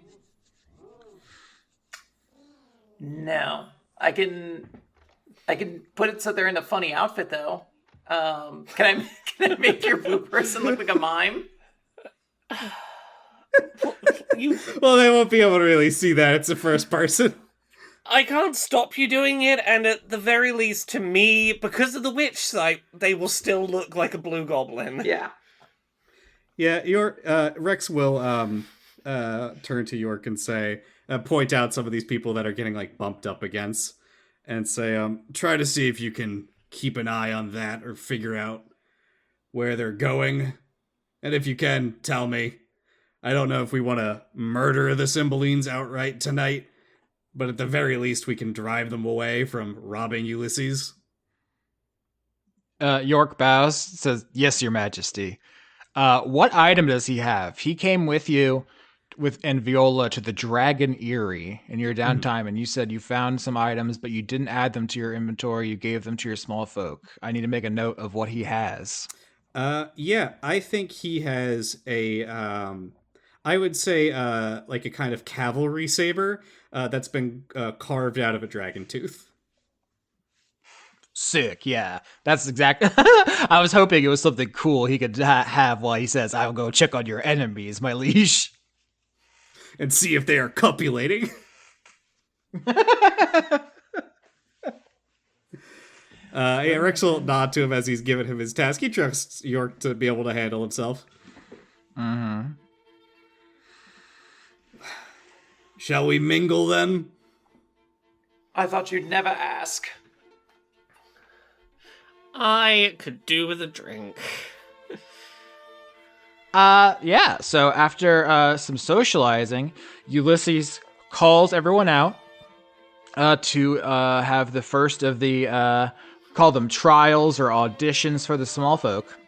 No. I can put it so they're in a funny outfit, though. Can I make your blue person look like a mime? Well, they won't be able to really see that. It's a first person. I can't stop you doing it, and at the very least, to me, because of the witch sight, they will still look like a blue goblin. Yeah. Yeah, Rex will turn to York and say, point out some of these people that are getting like bumped up against, and say, try to see if you can keep an eye on that or figure out where they're going, and if you can, tell me. I don't know if we want to murder the Cymbalines outright tonight, but at the very least, we can drive them away from robbing Ulysses. York bows, says, "Yes, Your Majesty." What item does he have? He came with you and Viola to the Dragon Eyrie in your downtime, and you said you found some items, but you didn't add them to your inventory. You gave them to your small folk. I need to make a note of what he has. Yeah, I think he has a, I would say, like a kind of cavalry saber that's been carved out of a dragon tooth. Sick, yeah. That's exactly... I was hoping it was something cool he could have while he says, "I'll go check on your enemies, my liege." And see if they are copulating. Yeah, Rex will nod to him as he's giving him his task. He trusts York to be able to handle himself. Mm-hmm. Shall we mingle then? I thought you'd never ask. I could do with a drink. Yeah, so after some socializing, Ulysses calls everyone out to have the first of the, call them trials or auditions for the small folk.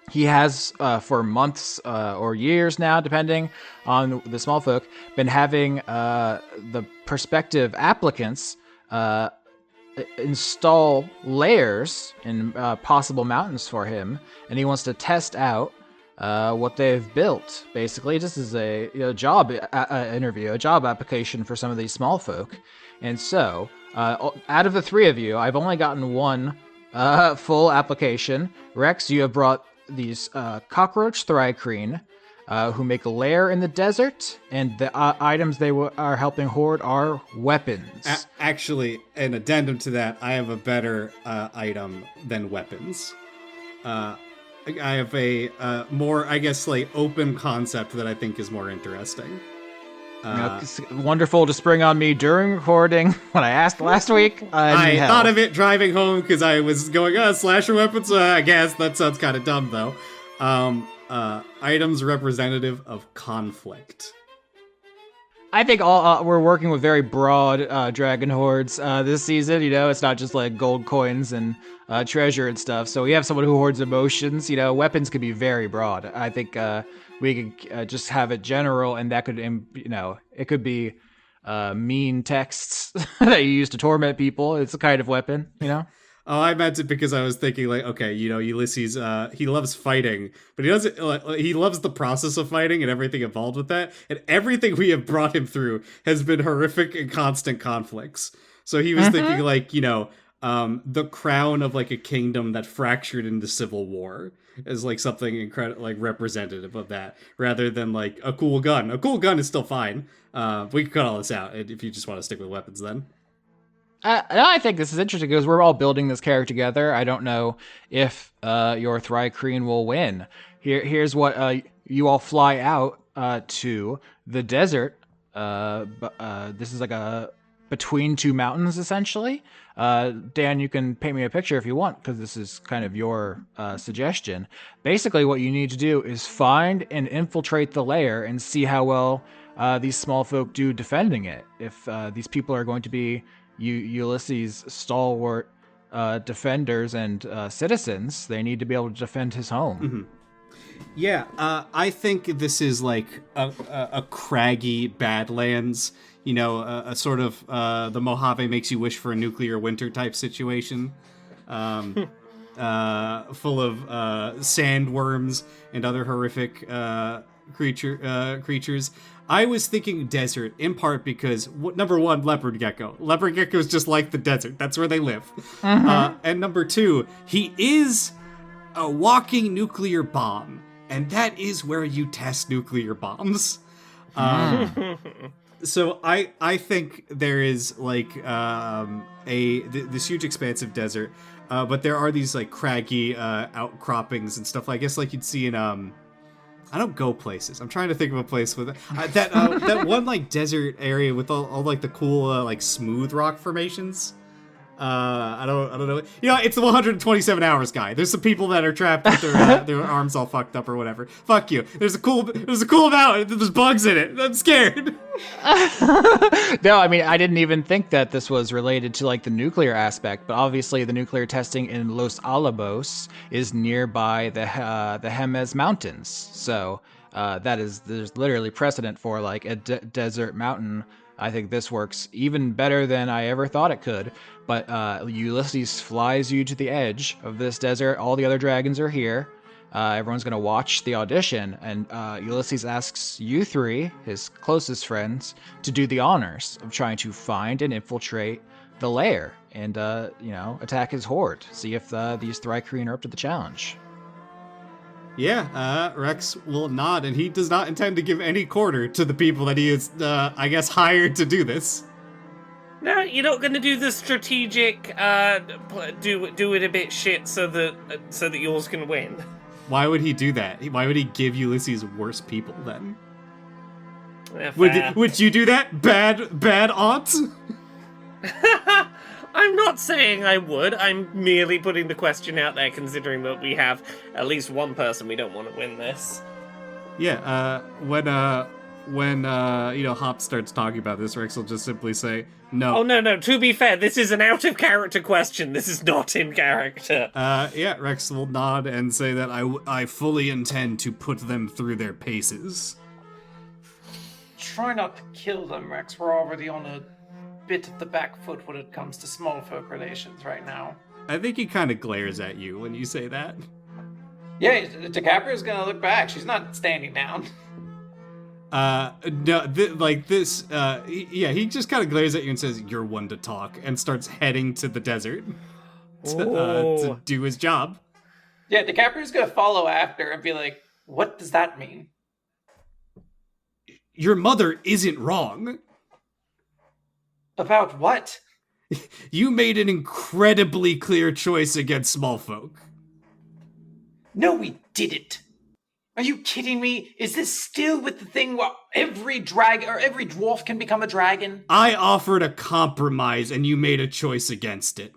He has, for months or years now, depending on the small folk, been having the prospective applicants install layers in possible mountains for him, and he wants to test out what they've built. Basically, this is a job interview, a job application for some of these small folk. And so, out of the three of you, I've only gotten one full application. Rex, you have brought these cockroach thri-kreen, who make a lair in the desert, and the items they are helping hoard are weapons. Actually, an addendum to that, I have a better item than weapons. I have a more, I guess, like open concept that I think is more interesting. It's wonderful to spring on me during recording when I asked last week. I thought of it driving home because I was going, slasher weapons? I guess that sounds kind of dumb, though. Items representative of conflict. I think all we're working with very broad dragon hordes this season. It's not just like gold coins and treasure and stuff. So we have someone who hoards emotions. Weapons could be very broad. I think we could just have it general, and that could, it could be mean texts that you use to torment people. It's a kind of weapon, Oh, I meant it because I was thinking, like, okay, Ulysses, he loves fighting, but he doesn't. He loves the process of fighting and everything involved with that. And everything we have brought him through has been horrific and constant conflicts. So he was thinking, like, the crown of like a kingdom that fractured into civil war is like something incredible, like representative of that, rather than like a cool gun. A cool gun is still fine. We can cut all this out if you just want to stick with weapons then. I think this is interesting because we're all building this character together. I don't know if your thri-kreen will win. Here's what you all fly out to the desert. This is like a between two mountains, essentially. Dan, you can paint me a picture if you want, because this is kind of your suggestion. Basically, what you need to do is find and infiltrate the lair and see how well these small folk do defending it. If these people are going to be Ulysses' stalwart defenders and citizens, they need to be able to defend his home. Mm-hmm. Yeah, I think this is like a craggy Badlands, a sort of the Mojave makes you wish for a nuclear winter type situation, full of sandworms and other horrific creatures. I was thinking desert in part because number one, leopard gecko. Leopard gecko is just like the desert. That's where they live. And number two, he is a walking nuclear bomb, and that is where you test nuclear bombs. So I think there is like this huge expansive desert, but there are these like craggy outcroppings and stuff. I guess like you'd see in I don't go places. I'm trying to think of a place with that one like desert area with all like the cool like smooth rock formations. I don't know. You know, it's the 127 hours guy. There's some people that are trapped with their arms all fucked up or whatever. Fuck you. There's a cool mountain. There's bugs in it. I'm scared. No, I mean, I didn't even think that this was related to like the nuclear aspect, but obviously the nuclear testing in Los Alamos is nearby the Jemez Mountains. So there's literally precedent for like a desert mountain. I think this works even better than I ever thought it could. But Ulysses flies you to the edge of this desert. All the other dragons are here. Everyone's going to watch the audition. And Ulysses asks you three, his closest friends, to do the honors of trying to find and infiltrate the lair and, attack his horde. See if these thri-kreen are up to the challenge. Yeah, Rex will nod, and he does not intend to give any quarter to the people that he is, I guess, hired to do this. No, you're not going to do the strategic, do it a bit shit so that yours can win. Why would he do that? Why would he give Ulysses worse people then? Yeah, would you do that, bad aunt? I'm not saying I would. I'm merely putting the question out there, considering that we have at least one person we don't want to win this. Yeah. When Hop starts talking about this, Rex will just simply say no. Oh no! To be fair, this is an out of character question. This is not in character. Yeah. Rex will nod and say that I fully intend to put them through their paces. Try not to kill them, Rex. We're already on a bit of the back foot when it comes to small folk relations right now. I think he kind of glares at you when you say that. Yeah, DiCaprio's gonna look back. She's not standing down. No, he just kind of glares at you and says, "You're one to talk," and starts heading to the desert to do his job. Yeah, DiCaprio's gonna follow after and be like, "What does that mean?" Your mother isn't wrong. About what? You made an incredibly clear choice against small folk. No, we didn't. Are you kidding me? Is this still with the thing where every dragon or every dwarf can become a dragon? I offered a compromise and you made a choice against it.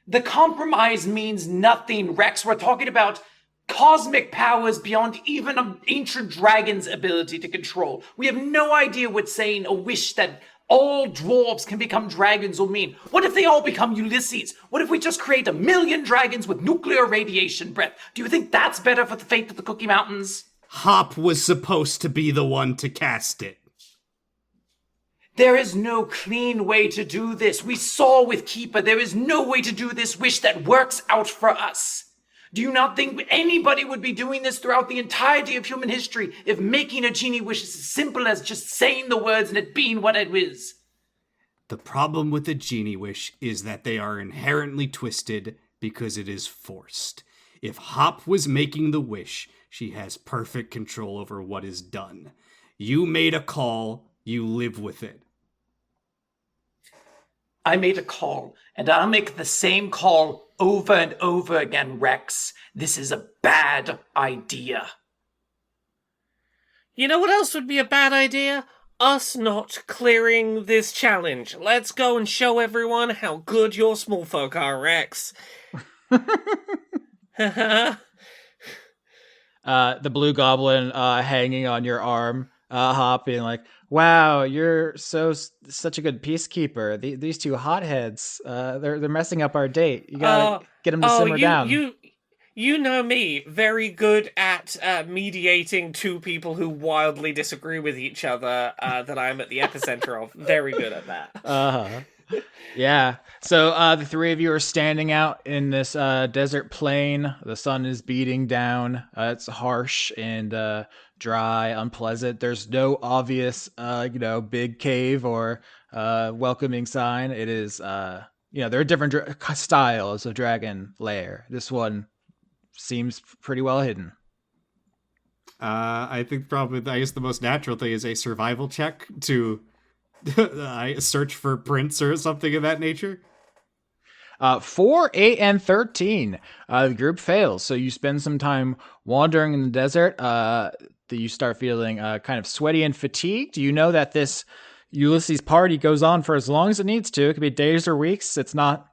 The compromise means nothing, Rex. We're talking about cosmic powers beyond even an ancient dragon's ability to control. We have no idea what saying a wish that all dwarves can become dragons will mean. What if they all become Ulysses? What if we just create 1 million dragons with nuclear radiation breath? Do you think that's better for the fate of the Cookie Mountains? Hop was supposed to be the one to cast it. There is no clean way to do this. We saw with Keeper, there is no way to do this wish that works out for us. Do you not think anybody would be doing this throughout the entirety of human history if making a genie wish is as simple as just saying the words and it being what it is? The problem with a genie wish is that they are inherently twisted because it is forced. If Hop was making the wish, she has perfect control over what is done. You made a call, you live with it. I made a call, and I'll make the same call over and over again, Rex. This is a bad idea. You know what else would be a bad idea? Us not clearing this challenge. Let's go and show everyone how good your small folk are, Rex. The blue goblin hanging on your arm, Hop, being like, "Wow, you're such a good peacekeeper. These two hotheads, they're messing up our date. You gotta get them to simmer down." You know me, very good at mediating two people who wildly disagree with each other that I'm at the epicenter of. Very good at that. Yeah. So the three of you are standing out in this desert plain. The sun is beating down. It's harsh and dry, unpleasant. There's no obvious, big cave or welcoming sign. It is, there are different styles of dragon lair. This one seems pretty well hidden. I think probably, I guess the most natural thing is a survival check to search for prints or something of that nature. 4, 8, and 13. The group fails, so you spend some time wandering in the desert. You start feeling kind of sweaty and fatigued. You know that this Ulysses party goes on for as long as it needs to. It could be days or weeks. It's not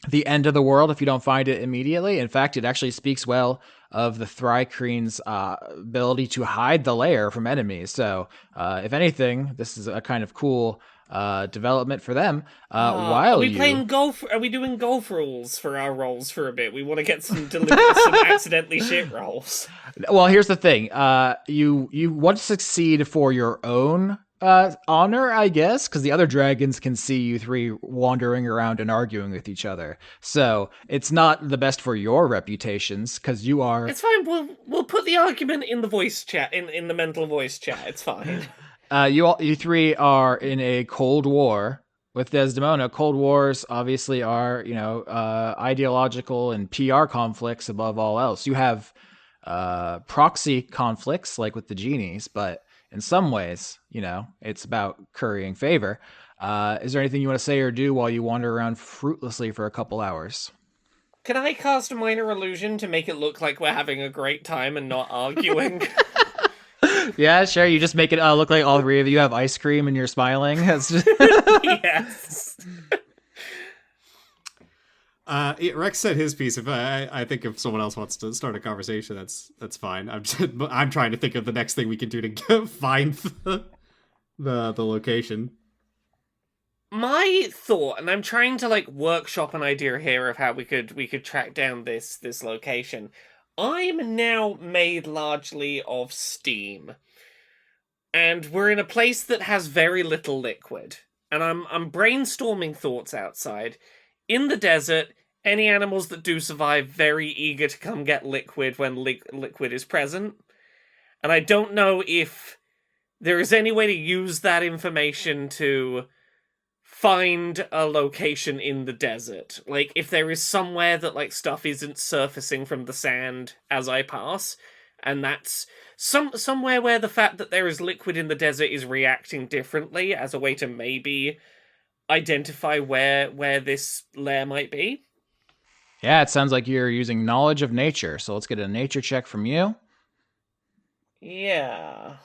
the end of the world if you don't find it immediately. In fact, it actually speaks well of the thri-kreen's ability to hide the lair from enemies. So, if anything, this is a kind of cool development for them. Are we playing golf? Are we doing golf rules for our rolls for a bit? We want to get some some accidentally shit rolls. Well, here's the thing. You want to succeed for your own honor, I guess, because the other dragons can see you three wandering around and arguing with each other. So it's not the best for your reputations, because you are. It's fine. We'll put the argument in the voice chat, in the mental voice chat. It's fine. You three are in a Cold War with Desdemona. Cold Wars obviously are, ideological and PR conflicts above all else. You have proxy conflicts like with the genies, but in some ways, it's about currying favor. Is there anything you want to say or do while you wander around fruitlessly for a couple hours? Can I cast a minor illusion to make it look like we're having a great time and not arguing? Yeah, sure. You just make it look like all three of you have ice cream and you're smiling. That's just... Yes. Rex said his piece. If I think if someone else wants to start a conversation, that's fine. I'm trying to think of the next thing we can do to find the location. My thought, and I'm trying to workshop an idea here of how we could track down this location. I'm now made largely of steam, and we're in a place that has very little liquid. And I'm brainstorming thoughts outside. In the desert, any animals that do survive very eager to come get liquid when liquid is present. And I don't know if there is any way to use that information to find a location in the desert. If there is somewhere that stuff isn't surfacing from the sand as I pass, and that's somewhere where the fact that there is liquid in the desert is reacting differently as a way to maybe identify where this lair might be. Yeah, it sounds like you're using knowledge of nature. So let's get a nature check from you. Yeah.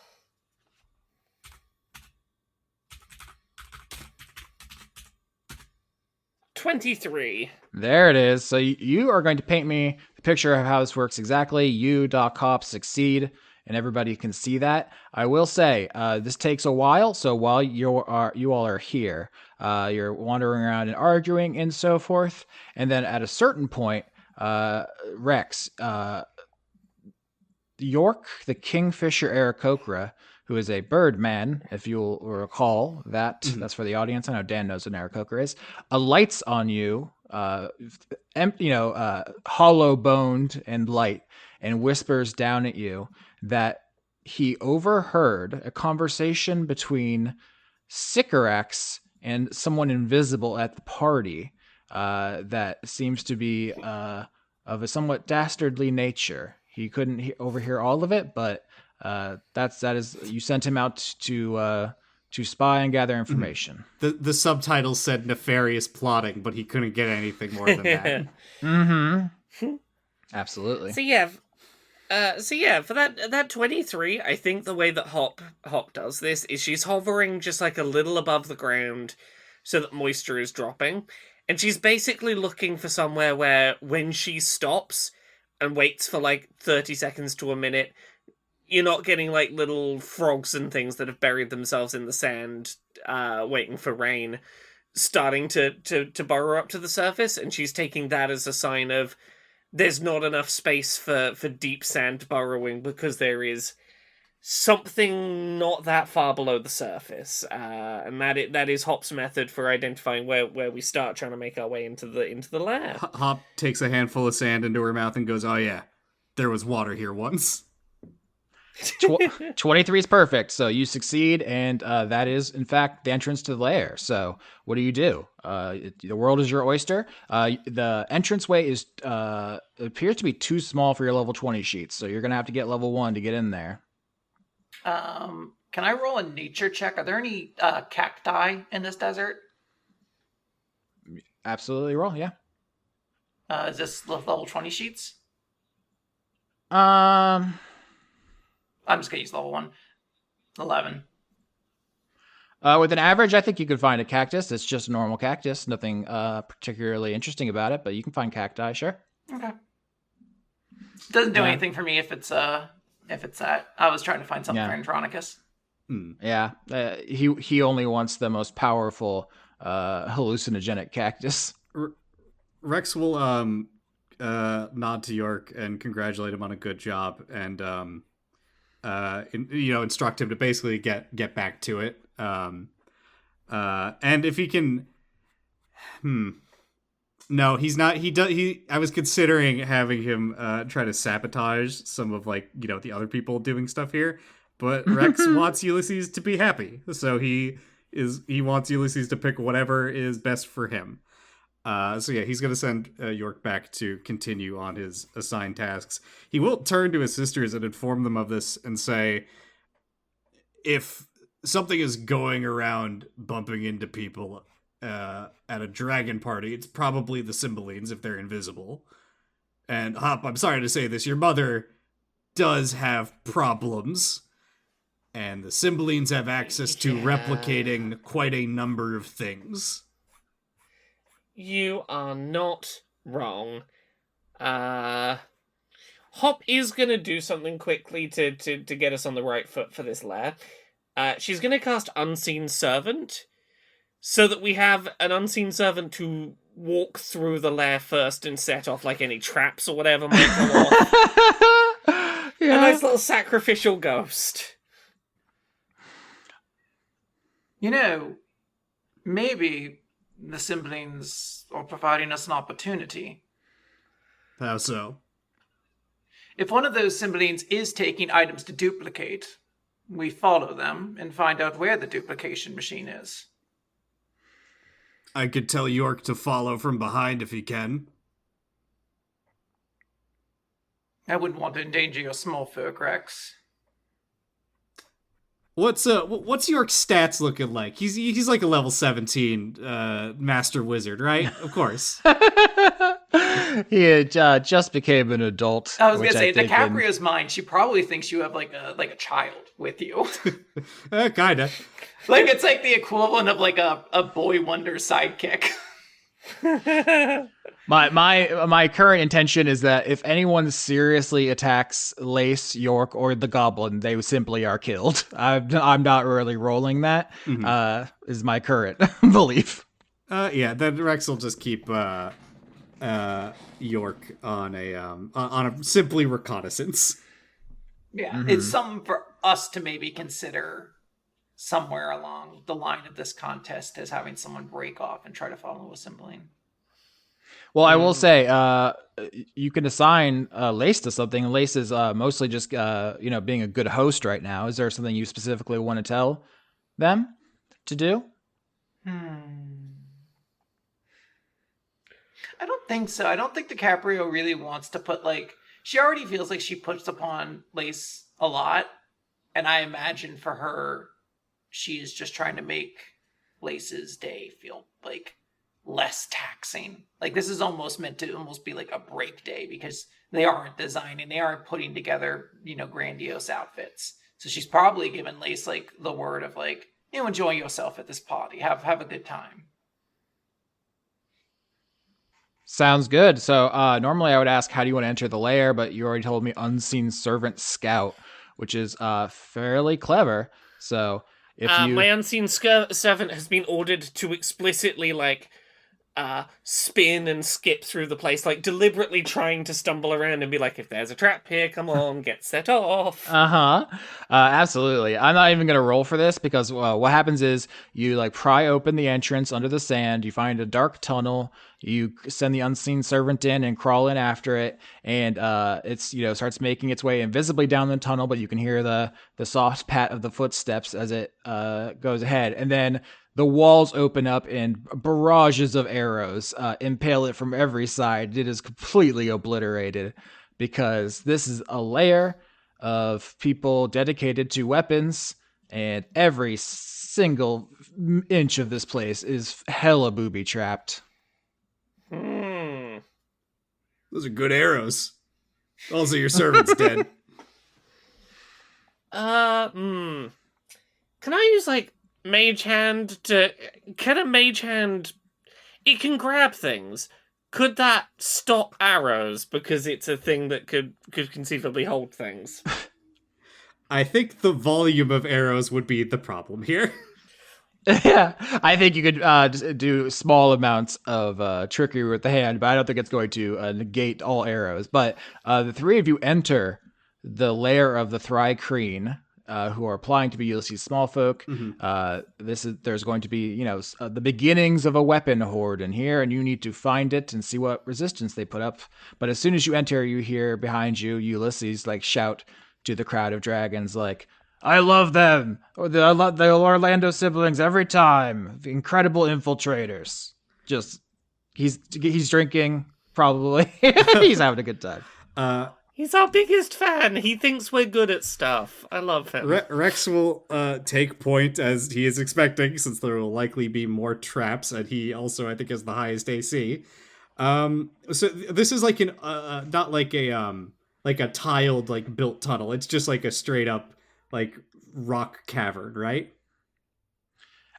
$23. There it is. So you are going to paint me the picture of how this works exactly. You, Doc Hop, succeed, and everybody can see that. I will say this takes a while. So while you all are here, you're wandering around and arguing and so forth, and then at a certain point, Rex, York, the Kingfisher Aarakocra, who is a bird man, if you'll recall that. That's for the audience. I know Dan knows what an Aarakocra is. Alights on you, hollow-boned and light, and whispers down at you that he overheard a conversation between Sycorax and someone invisible at the party that seems to be of a somewhat dastardly nature. He couldn't overhear all of it, but that is you sent him out to spy and gather information. The subtitles said nefarious plotting, but he couldn't get anything more than that. Mm-hmm. Absolutely. So yeah, for that 23, I think the way that Hop does this is she's hovering just a little above the ground so that moisture is dropping, and she's basically looking for somewhere where when she stops and waits for 30 seconds to a minute, you're not getting little frogs and things that have buried themselves in the sand waiting for rain starting to burrow up to the surface, and she's taking that as a sign of there's not enough space for deep sand burrowing because there is something not that far below the surface, and that is Hop's method for identifying where we start trying to make our way into the lair. Hop takes a handful of sand into her mouth and goes, "Oh yeah, there was water here once." 23 is perfect, so you succeed, and that is, in fact, the entrance to the lair. So what do? The world is your oyster. The entranceway is appears to be too small for your level 20 sheets, so you're going to have to get level 1 to get in there. Can I roll a nature check? Are there any cacti in this desert? Absolutely roll, yeah. Is this level 20 sheets? I'm just going to use level 1. 11. With an average, I think you could find a cactus. It's just a normal cactus. Nothing particularly interesting about it, but you can find cacti, sure. Okay. Doesn't do anything for me if it's that. I was trying to find something for Andronicus. Yeah. He only wants the most powerful hallucinogenic cactus. Rex will nod to York and congratulate him on a good job, and instruct him to basically get back to it. And if he can, no, he's not. I was considering having him try to sabotage some of the other people doing stuff here, but Rex wants Ulysses to be happy, so he wants Ulysses to pick whatever is best for him. He's going to send York back to continue on his assigned tasks. He will turn to his sisters and inform them of this and say, if something is going around bumping into people at a dragon party, it's probably the Cymbalines if they're invisible. And Hop, I'm sorry to say this, your mother does have problems. And the Cymbalines have access to replicating quite a number of things. You are not wrong. Hop is gonna do something quickly to get us on the right foot for this lair. She's gonna cast Unseen Servant, so that we have an Unseen Servant to walk through the lair first and set off any traps or whatever might come off. A nice little sacrificial ghost. Maybe the Cymbalines are providing us an opportunity. How so? If one of those Cymbalines is taking items to duplicate, we follow them and find out where the duplication machine is. I could tell York to follow from behind if he can. I wouldn't want to endanger your small folk, Rex. What's York's stats looking like? He's like a level 17 master wizard, right? Of course. He had just became an adult. I was gonna say, DiCaprio's mind, she probably thinks you have like a child with you. Kinda. It's the equivalent of a boy wonder sidekick. My current intention is that if anyone seriously attacks Lace, York, or the Goblin, they simply are killed. I'm not really rolling that. Is my current belief. Then Rex will just keep York on a simply reconnaissance. Yeah, it's something for us to maybe consider somewhere along the line of this contest as having someone break off and try to follow a Cymbaline. Well, I will say, you can assign Lace to something. Lace is mostly just, being a good host right now. Is there something you specifically want to tell them to do? I don't think so. I don't think DiCaprio really wants to put, she already feels like she puts upon Lace a lot. And I imagine for her, she is just trying to make Lace's day feel less taxing. This is almost meant to almost be a break day because they aren't designing, they aren't putting together, grandiose outfits. So she's probably given Lace the word of enjoy yourself at this party. Have a good time. Sounds good. So normally I would ask, how do you want to enter the lair? But you already told me Unseen Servant Scout, which is fairly clever. So if you... My Unseen Servant has been ordered to explicitly spin and skip through the place, like deliberately trying to stumble around and be like, if there's a trap here, come on, get set off. Absolutely. I'm not even gonna roll for this because what happens is you like pry open the entrance under the sand, you find a dark tunnel, you send the unseen servant in and crawl in after it, and it's starts making its way invisibly down the tunnel, but you can hear the soft pat of the footsteps as it goes ahead, and then the walls open up and barrages of arrows impale it from every side. It is completely obliterated because this is a lair of people dedicated to weapons, and every single inch of this place is hella booby trapped. Hmm. Those are good arrows. Also, your servant's dead. Can I use, like, Mage Hand to... Can a Mage Hand... It can grab things. Could that stop arrows because it's a thing that could conceivably hold things? I think the volume of arrows would be the problem here. Yeah, I think you could just do small amounts of trickery with the hand, but I don't think it's going to negate all arrows. But the three of you enter the lair of the thri-kreen, who are applying to be Ulysses Smallfolk. There's going to be, the beginnings of a weapon horde in here, and you need to find it and see what resistance they put up. But as soon as you enter, you hear behind you Ulysses like shout to the crowd of dragons, like, "I love them! I love the Orlando siblings every time. The incredible infiltrators." Just he's drinking, probably. He's having a good time. He's our biggest fan. He thinks we're good at stuff. I love him. Rex will take point as he is expecting, since there will likely be more traps, and he also, I think, has the highest AC. So this is like not like a tiled, like, built tunnel. It's just like a straight up, like, rock cavern, right?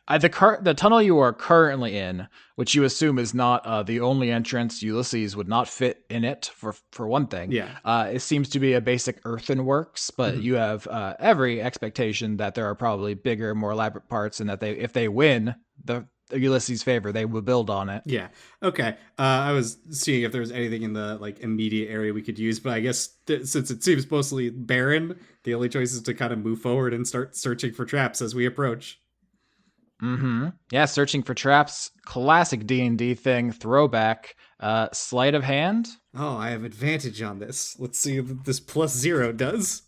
The tunnel you are currently in, which you assume is not the only entrance, Ulysses would not fit in it, for one thing. Yeah. It seems to be a basic earthenworks, but you have every expectation that there are probably bigger, more elaborate parts, and that if they win the Ulysses' favor, they will build on it. Yeah. Okay. I was seeing if there was anything in the, like, immediate area we could use, but I guess since it seems mostly barren, the only choice is to kind of move forward and start searching for traps as we approach. Yeah, searching for traps, classic D&D thing, throwback, sleight of hand. Oh, I have advantage on this. Let's see what this +0 does.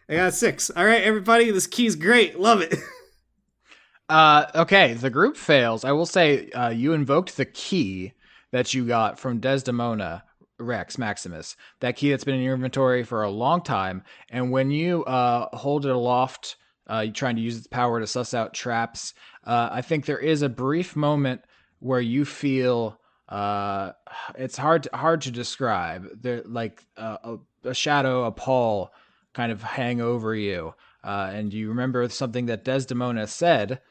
I got 6. All right, everybody, this key's great. Love it. Okay, the group fails. I will say you invoked the key that you got from Desdemona, Maximus, that key that's been in your inventory for a long time, and when you hold it aloft, you're trying to use its power to suss out traps. I think there is a brief moment where you feel it's hard to describe. There, like a shadow, a pall, kind of hang over you, and you remember something that Desdemona said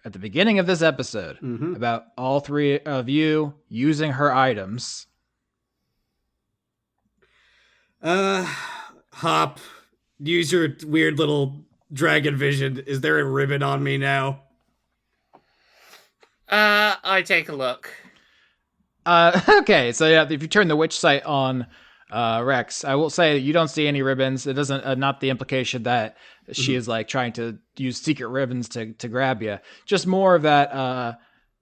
at the beginning of this episode about all three of you using her items. Hop, use your weird little dragon vision. Is there a ribbon on me now? I take a look. Okay, so yeah, if you turn the witch sight on, Rex, I will say you don't see any ribbons. It doesn't, not the implication that she is like trying to use secret ribbons to grab you. Just more of that,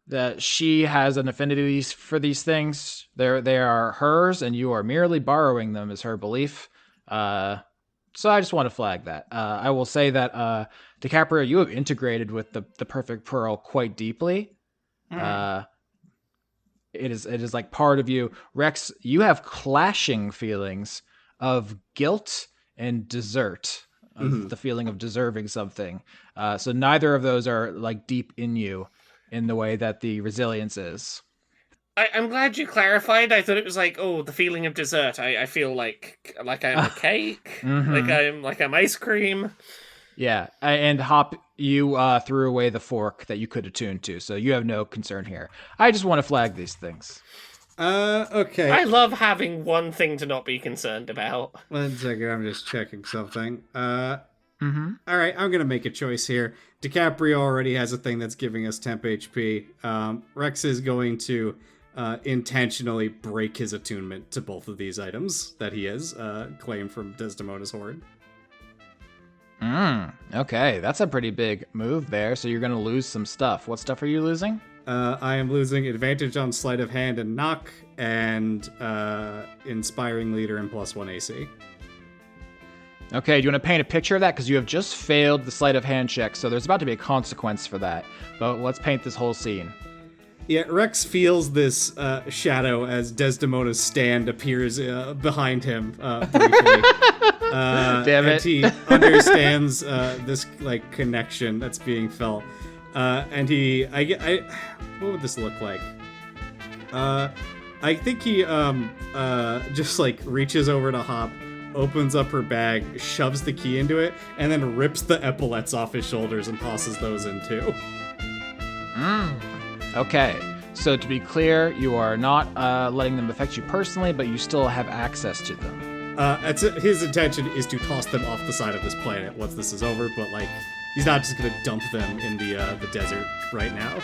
that she has an affinity for these things. They are hers, and you are merely borrowing them, is her belief. So I just want to flag that. I will say that DiCaprio, you have integrated with the perfect pearl quite deeply. It is like part of you. Rex, you have clashing feelings of guilt and desert, of the feeling of deserving something. So neither of those are like deep in you in the way that the resilience is. I'm glad you clarified. I thought it was like, oh, the feeling of dessert. I feel like I'm a cake, like I'm ice cream. Yeah, and Hop, you threw away the fork that you could attune to, so you have no concern here. I just want to flag these things. Okay. I love having one thing to not be concerned about. 1 second, I'm just checking something. All right, I'm going to make a choice here. DiCaprio already has a thing that's giving us temp HP. Rex is going to intentionally break his attunement to both of these items that he has claimed from Desdemona's hoard. Okay, that's a pretty big move there. So you're going to lose some stuff. What stuff are you losing? I am losing advantage on sleight of hand and knock, and inspiring leader and +1 AC. Okay, do you want to paint a picture of that? Because you have just failed the sleight of hand check, so there's about to be a consequence for that. But let's paint this whole scene. Yeah, Rex feels this shadow as Desdemona's stand appears behind him briefly. Damn it. And he understands this like connection that's being felt. And what would this look like? I think he just like reaches over to Hop, opens up her bag, shoves the key into it, and then rips the epaulets off his shoulders and tosses those in too. Okay, so to be clear, you are not letting them affect you personally, but you still have access to them. His intention is to toss them off the side of this planet once this is over, but like he's not just gonna dump them in the desert right now.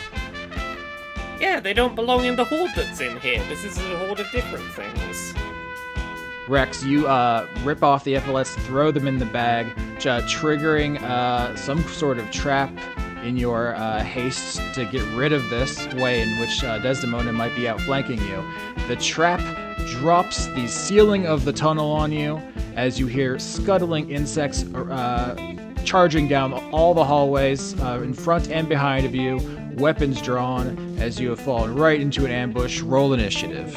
Yeah, they don't belong in the hoard that's in here. This is a hoard of different things. Rex, you rip off the epaulets, throw them in the bag, triggering some sort of trap in your haste to get rid of this way in which Desdemona might be outflanking you. The trap drops the ceiling of the tunnel on you as you hear scuttling insects charging down all the hallways in front and behind of you, weapons drawn as you have fallen right into an ambush. Roll initiative.